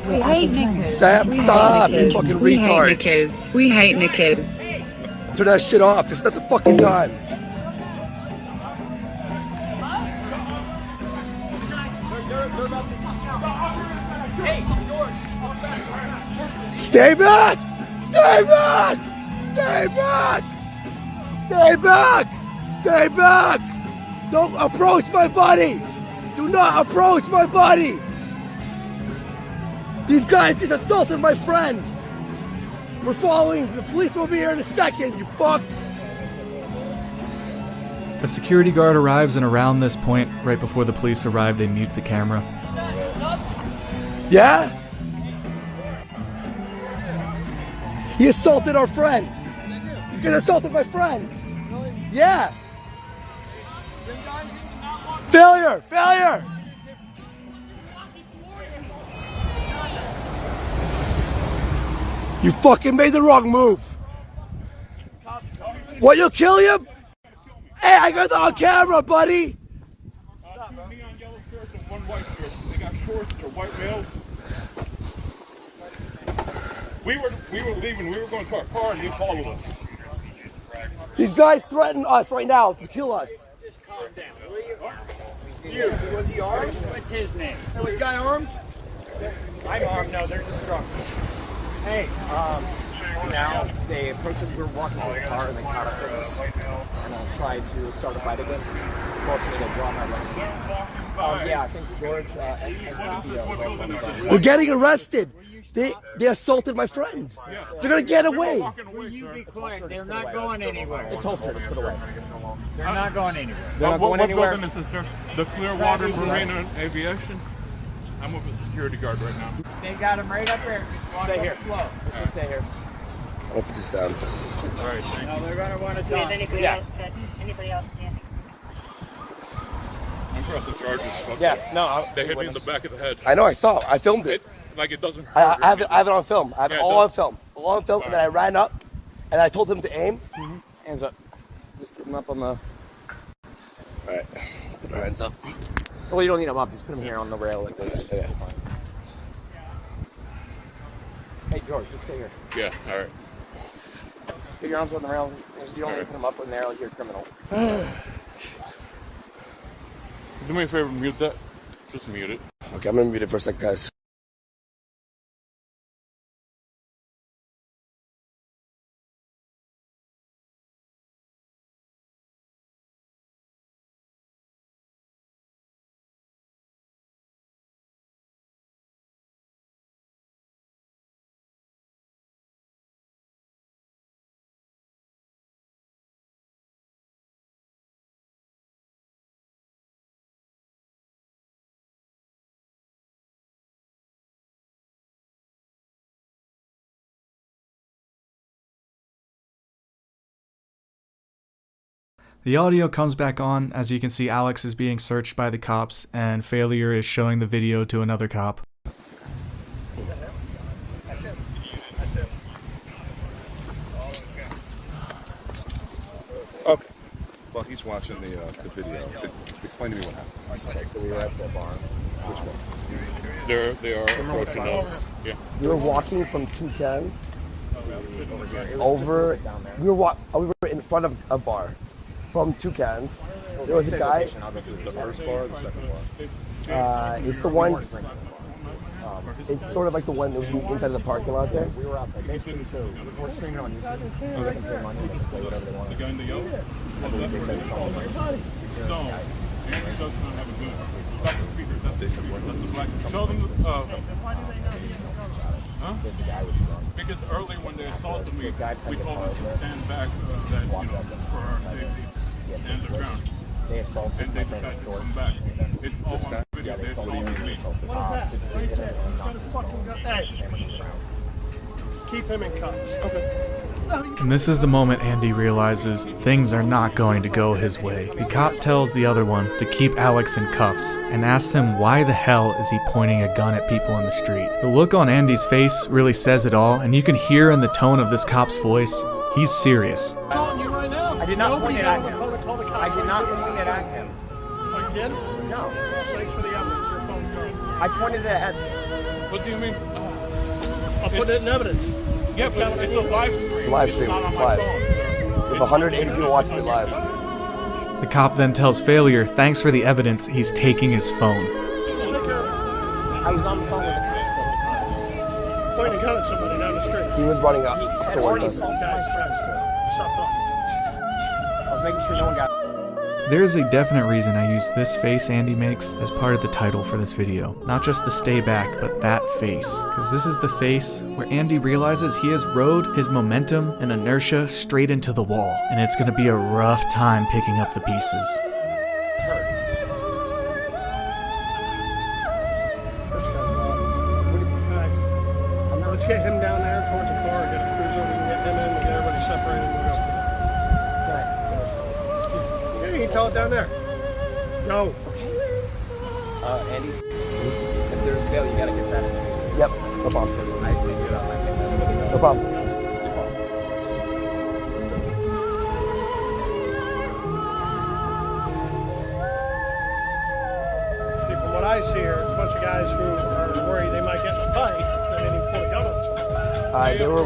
We hate knickers. Stop, you fucking retards. We hate knickers. Turn that shit off. It's not the fucking time. Stay back! Stay back! Stay back! Stay back! Stay back! Don't approach my buddy! Do not approach my buddy! These guys just assaulted my friend! We're following. The police will be here in a second, you fuck! A security guard arrives, and around this point, right before the police arrive, they mute the camera. Yeah? He assaulted our friend! He's gonna assault my friend! Yeah! Failure! Failure! You fucking made the wrong move! What, you'll kill him? Hey, I got that on camera, buddy! Two neon yellow shirts and one white shirt. They got shorts, they're white males. We were leaving, we were going to our car and you followed us. These guys threaten us right now to kill us. Just calm down, will you? Was he armed? What's his name? Was the guy armed? I'm armed, no, they're just drunk. Hey, now they approached us, we were walking to the car and they caught up with us. And I'll try to start a fight again. Forced me to draw my weapon. Yeah, I think George, SCCO was also on the phone. We're getting arrested. They assaulted my friend. They're gonna get away. Will you be quiet? They're not going anywhere. It's holstered, let's put it away. They're not going anywhere. They're not What going anywhere. building is this, sir? The Clearwater Marine and Aviation? I'm with a security guard right now. They got him right up here. Stay here. Slow. Let's just stay here. Open this down. All right, thank you. No, they're going to want to talk. Yeah. Anybody else? Yeah. pressing charges. Fuck Yeah, that. no. They hit me in the back of the head. I know, I saw. I filmed it. Like it doesn't hurt. I have it on film. I have it all on film. All on film, and then I Alright. ran up, and I told him to aim. Hands up. Just get him up on the... Alright, put our hands up. Well, you don't need them up. Just put them here on the rail like this. Yeah. Hey, George, just stay here. Yeah, alright. Get your arms on the rails. You don't need to put them up in there like you're a criminal. Do me a favor, mute that. Just mute it. Okay, I'm gonna mute it for a sec, guys. The audio comes back on as you can see Alex is being searched by the cops and Failure is showing the video to another cop. That's him. That's him. Okay. Well, he's watching the video. Explain to me what happened. Okay, so we were at the barn. Which one? They are approaching us. Yeah. We were walking from Toucans over. We were in front of a bar from Toucans. There was a guy. The first bar or the second bar? It's the one. It's sort of like the one that was inside of the parking lot there. We were outside. Basically, so we're streaming on YouTube. They can play money. They can play whatever they want. The guy in the yellow? I believe they said it's all the No. Andy does not have a gun. That's the speaker. That's the speaker. That's the black. Show them. Huh? Because earlier when they assaulted me, we told them to stand back, that, for our safety, stand their ground. They assaulted and they decided to come back. It's all on video. They assaulted me. Keep him in cuffs. Okay. And this is the moment Andy realizes things are not going to go his way. The cop tells the other one to keep Alex in cuffs and asks him why the hell is he pointing a gun at people in the street. The look on Andy's face really says it all, and you can hear in the tone of this cop's voice, he's serious. I'm telling you right now. I did not point it at him. I did not point it at him. Oh, you did? No. Thanks for the evidence. Your phone goes. I pointed it at... What do you mean? I'll put it in evidence. Yeah, but it's a live stream. It's a live stream. Not on It's my live. phone, We have 180 people watching it live. The cop then tells Failure thanks for the evidence, he's taking his phone. I was on the phone with the cops the whole time. Pointing a gun at somebody down the street. He was running up towards us. Stop talking. I was making sure no one got... There is a definite reason I use this face Andy makes as part of the title for this video. Not just the stay back, but that face. Because this is the face where Andy realizes he has rode his momentum and inertia straight into the wall. And it's going to be a rough time picking up the pieces. This guy. Let's get him down there towards the car and get a cruiser. We can get him in and get everybody separated and we'll go. Yeah, you can tell it down there. Go. Andy, if there's bail, you gotta get that in there. Yep, no problem. I figured it out my camera. No problem. See, from what I see here, it's a bunch of guys who are worried they might get in a fight, and they didn't pull a gun on somebody. They were I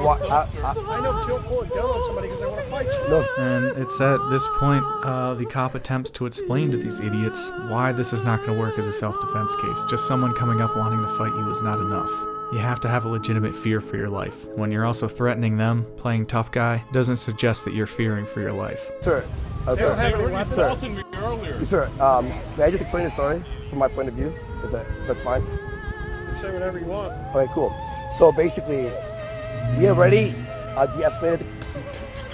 know, but you don't pull a gun on somebody because they want to fight you. No. And it's at this point, the cop attempts to explain to these idiots why this is not going to work as a self-defense case. Just someone coming up wanting to fight you is not enough. You have to have a legitimate fear for your life. When you're also threatening them, playing tough guy, doesn't suggest that you're fearing for your life. Sir, They don't have any weapons. sir, assaulted me earlier. sir, may I just explain the story from my point of view? If that's fine? You say whatever you want. Okay, cool. So basically, we already de-escalated the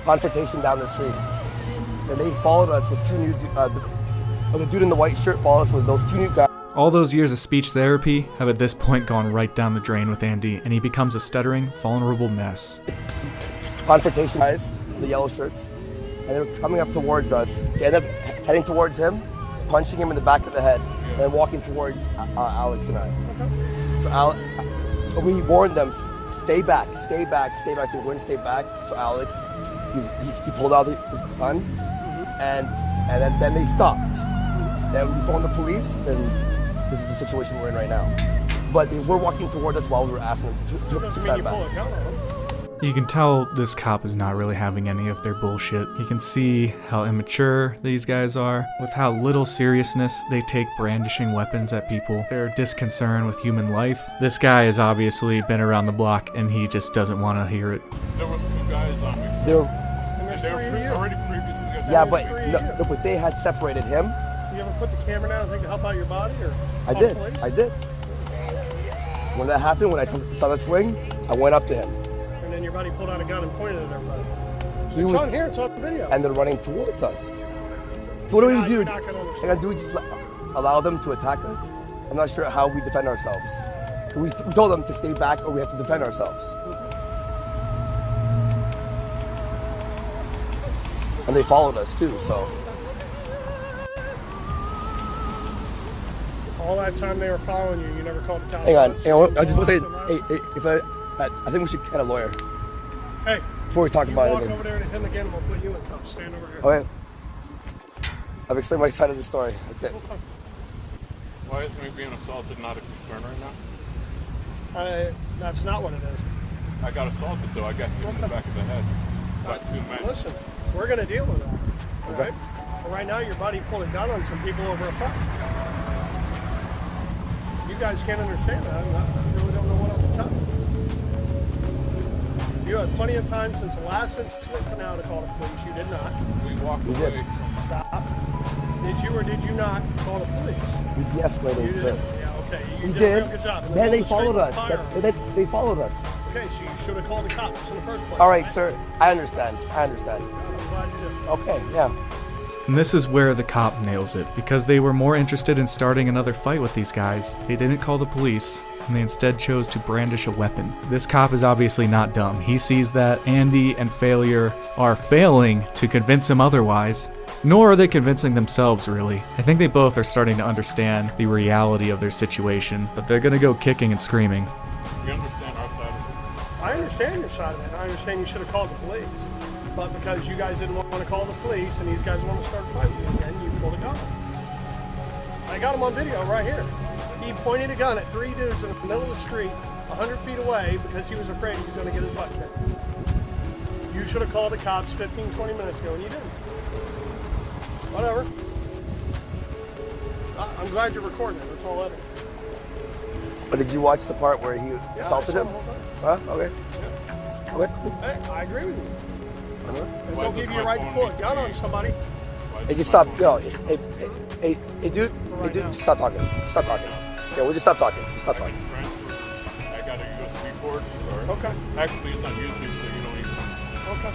confrontation down the street. And they followed us with two new, the dude in the white shirt followed us with those two new guys. All those years of speech therapy have at this point gone right down the drain with Andy, and he becomes a stuttering, vulnerable mess. Confrontation guys, the yellow shirts, and they were coming up towards us. They ended up heading towards him, punching him in the back of the head, and then walking towards Alex and I. So we warned them, stay back, stay back, stay back. They wouldn't stay back. So Alex, he pulled out his gun, and then they stopped. Then we phoned the police, and this is the situation we're in right now. But they were walking toward us while we were asking them to stand back. You can tell this cop is not really having any of their bullshit. You can see how immature these guys are, with how little seriousness they take brandishing weapons at people. They're disconcerted with human life. This guy has obviously been around the block and he just doesn't want to hear it. There was 2 guys on me. They were already previously. Yeah, but they had separated him. You ever put the camera down and think to help out your body, or? I did. When that happened, when I saw the swing, I went up to him. And then your buddy pulled out a gun and pointed at everybody. It's on here, it's on the video. And they're running towards us. So what do we do? And do we just allow them to attack us? I'm not sure how we defend ourselves. We told them to stay back or we have to defend ourselves. And they followed us too, so. All that time they were following you, you never called the cops? Hang on, I just want to say, if I think we should get a lawyer. Hey, before we talk about anything. Walk over there to him again, we'll put you in cuffs. Stand over here. Okay. I've explained my side of the story. That's it. Why is me being assaulted not a concern right now? That's not what it is. I got assaulted though. I got hit in the back of the head by 2 men. Listen, we're going to deal with that. All right? But right now, your buddy pulled a gun on some people over a fight. You guys can't understand that. I really don't know what else to tell you. You had plenty of time since the last incident to now to call the police. You did not. We walked away. Stop. Did you or did you not call the police? We de-escalated, sir. Yeah, okay. We did. did. A real good job. Then they followed us. They followed us. Okay, so you should have called the cops in the first place. All right, sir. I understand. I'm glad you did. Okay, yeah. And this is where the cop nails it, because they were more interested in starting another fight with these guys. They didn't call the police, and they instead chose to brandish a weapon. This cop is obviously not dumb. He sees that Andy and Failure are failing to convince him otherwise, nor are they convincing themselves, really. I think they both are starting to understand the reality of their situation, but they're gonna go kicking and screaming. We understand our side of it. I understand your side of it. I understand you should have called the police. But because you guys didn't want to call the police and these guys want to start fighting again, you pulled a gun. I got him on video right here. He pointed a gun at 3 dudes in the middle of the street, 100 feet away, because he was afraid he was going to get his butt kicked. You should have called the cops 15, 20 minutes ago, and you didn't. Whatever. I'm glad you're recording it. That's all that is. But did you watch the part where he assaulted him? Huh? Okay. Yeah. Okay, cool. Hey, I agree with you. Don't give you a right to pull a gun on somebody. Hey, just stop. Yo, hey, dude, just stop talking. Stop talking. Yeah, we'll just stop talking. Just stop talking. I got a USB port. Okay. Actually, it's on YouTube, so you don't even. Okay.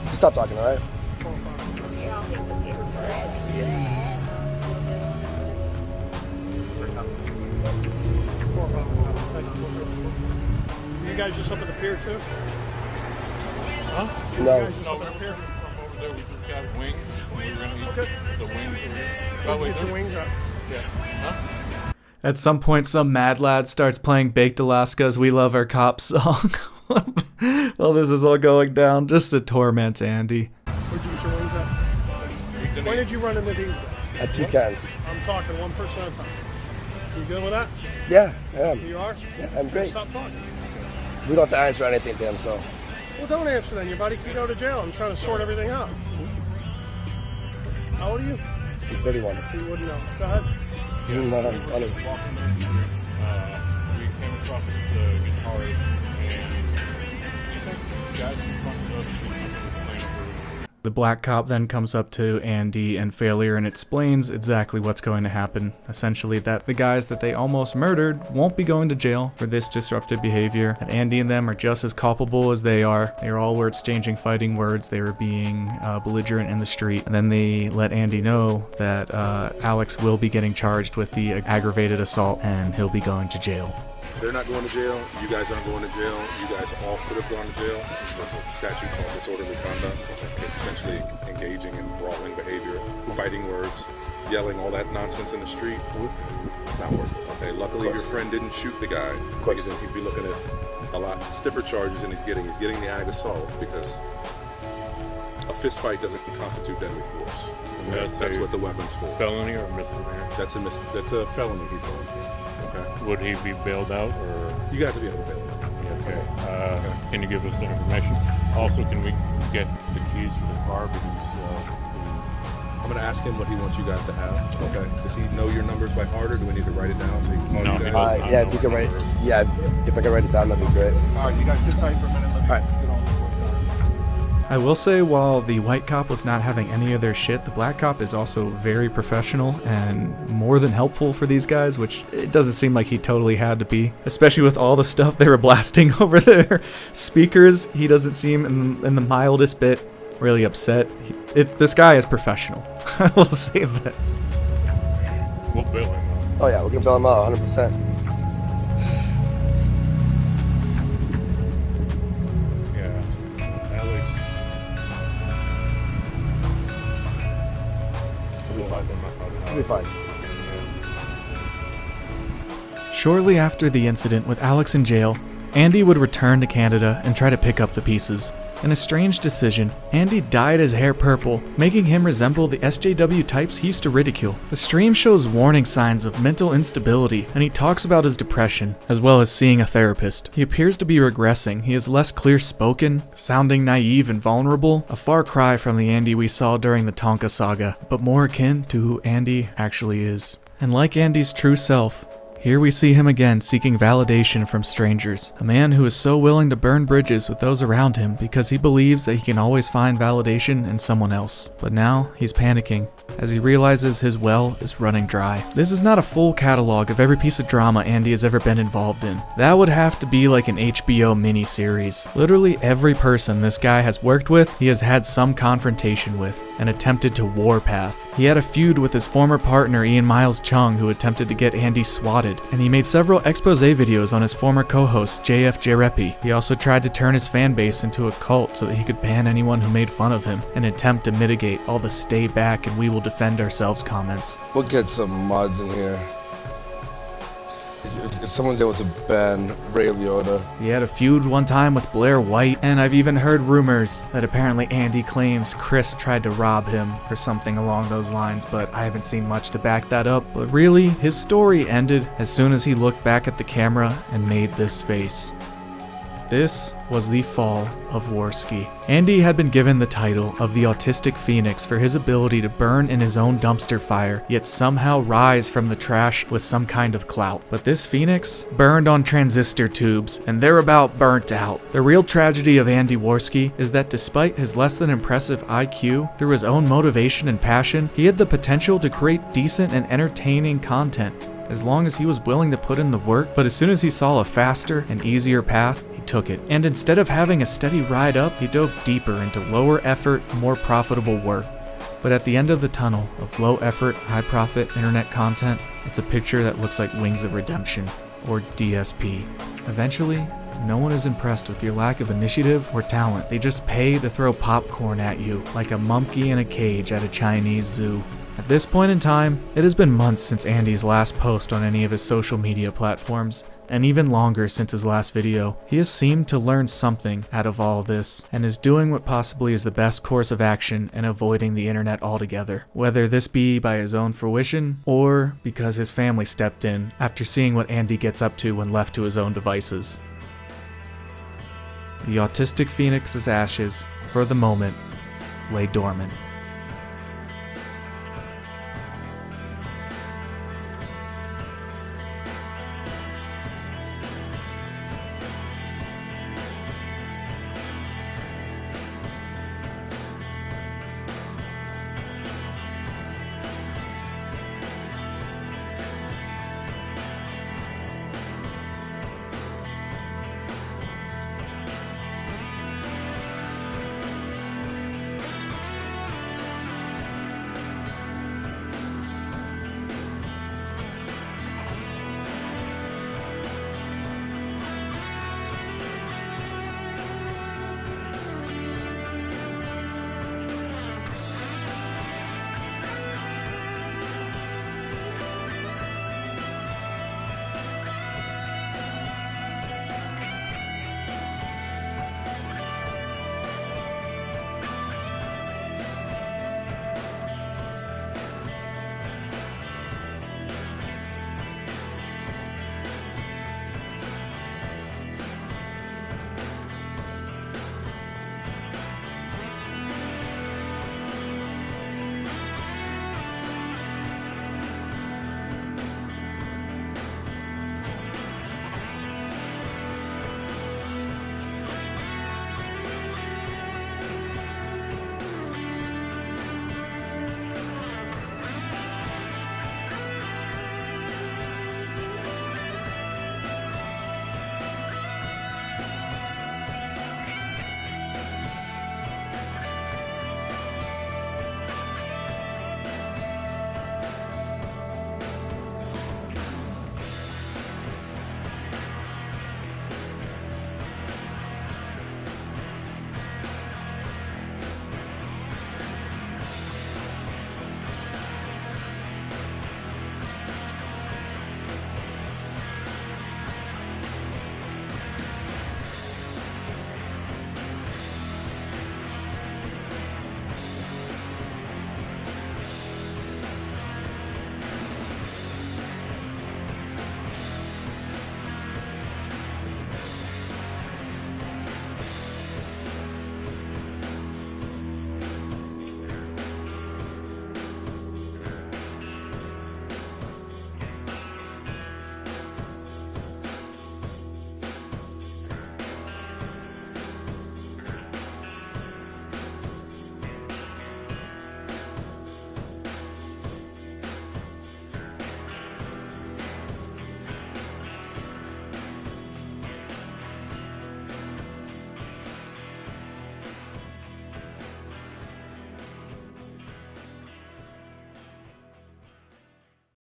Just stop talking, all right? You guys just up at the pier too? Huh? No. You guys just up at the pier? From over there, we just got wings. We were going to eat the wings. Get your wings up. Yeah. Huh? At some point, some mad lad starts playing Baked Alaska's We Love Our Cops song. Well, this is all going down just to torment Andy. Where'd you get your wings at? When did you run into these guys? At 2 cans. I'm talking one person at a time. You good with that? Yeah, I am. You are? Yeah, I'm great. Stop talking. We don't have to answer anything to him, so. Well, don't answer then. Your buddy can go to jail. I'm trying to sort everything out. How old are you? I'm 31. You wouldn't know. Go ahead. You know I'm funny. We came across this guitarist, and guys in front of us were playing over. The black cop then comes up to Andy and Failure and explains exactly what's going to happen. Essentially that the guys that they almost murdered won't be going to jail for this disruptive behavior, that Andy and them are just as culpable as they are. They all were exchanging fighting words, they were being belligerent in the street, and then they let Andy know that Alex will be getting charged with the aggravated assault and he'll be going to jail. They're not going to jail. You guys aren't going to jail. You guys all could have gone to jail. There's a statute called disorderly conduct. It's essentially engaging in brawling behavior. fighting words, yelling, all that nonsense in the street, it's not working. Okay, luckily your friend didn't shoot the guy, because then he'd be looking at a lot stiffer charges than he's getting. He's getting the ag assault because a fist fight doesn't constitute deadly force. Okay? That's what the weapon's for. Felony or misdemeanor? That's a felony he's going for. Okay. Would he be bailed out, or? You guys will be able to bail him out. Okay. Can you give us the information? Also, can we get the keys for the car? Because I'm going to ask him what he wants you guys to have. Okay. Does he know your numbers by heart, or do we need to write it down so he can call you guys? Yeah, if you can write. Yeah, if I can write it down, that'd be great. All right, you guys sit tight for a minute. Let me sit on the floor. I will say, while the white cop was not having any of their shit, the black cop is also very professional and more than helpful for these guys, which it doesn't seem like he totally had to be, especially with all the stuff they were blasting over their speakers. He doesn't seem in the mildest bit really upset. This guy is professional. I will say that. We'll bail him out. Oh yeah, we're gonna bail him out 100%. We'll be fine. Shortly after the incident with Alex in jail, Andy would return to Canada and try to pick up the pieces. In a strange decision, Andy dyed his hair purple, making him resemble the SJW types he used to ridicule. The stream shows warning signs of mental instability, and he talks about his depression, as well as seeing a therapist. He appears to be regressing. He is less clear-spoken, sounding naive and vulnerable, a far cry from the Andy we saw during the Tonka saga, but more akin to who Andy actually is. And like Andy's true self, here we see him again seeking validation from strangers, a man who is so willing to burn bridges with those around him because he believes that he can always find validation in someone else. But now he's panicking as he realizes his well is running dry. This is not a full catalog of every piece of drama Andy has ever been involved in. That would have to be like an HBO miniseries. Literally every person this guy has worked with, he has had some confrontation with and attempted to warpath. He had a feud with his former partner Ian Miles Chung, who attempted to get Andy swatted, and he made several expose videos on his former co-host JF Jerepi. He also tried to turn his fan base into a cult so that he could ban anyone who made fun of him, an attempt to mitigate all the stay back and we will defend ourselves comments. We'll get some mods in here. If someone's able to ban Ray Liotta. He had a feud one time with Blair White, and I've even heard rumors that apparently Andy claims Chris tried to rob him or something along those lines, but I haven't seen much to back that up. But really, his story ended as soon as he looked back at the camera and made this face. This was the fall of Warski. Andy had been given the title of the Autistic Phoenix for his ability to burn in his own dumpster fire, yet somehow rise from the trash with some kind of clout. But this Phoenix burned on transistor tubes, and they're about burnt out. The real tragedy of Andy Warski is that despite his less than impressive IQ, through his own motivation and passion, he had the potential to create decent and entertaining content, as long as he was willing to put in the work. But as soon as he saw a faster and easier path, he took it. And instead of having a steady ride up, he dove deeper into lower effort, more profitable work. But at the end of the tunnel of low effort, high profit internet content, it's a picture that looks like Wings of Redemption, or DSP. Eventually, no one is impressed with your lack of initiative or talent. They just pay to throw popcorn at you, like a monkey in a cage at a Chinese zoo. At this point in time, it has been months since Andy's last post on any of his social media platforms, and even longer since his last video. He has seemed to learn something out of all this, and is doing what possibly is the best course of action in avoiding the internet altogether. Whether this be by his own fruition, or because his family stepped in after seeing what Andy gets up to when left to his own devices. The Autistic Phoenix's ashes, for the moment, lay dormant.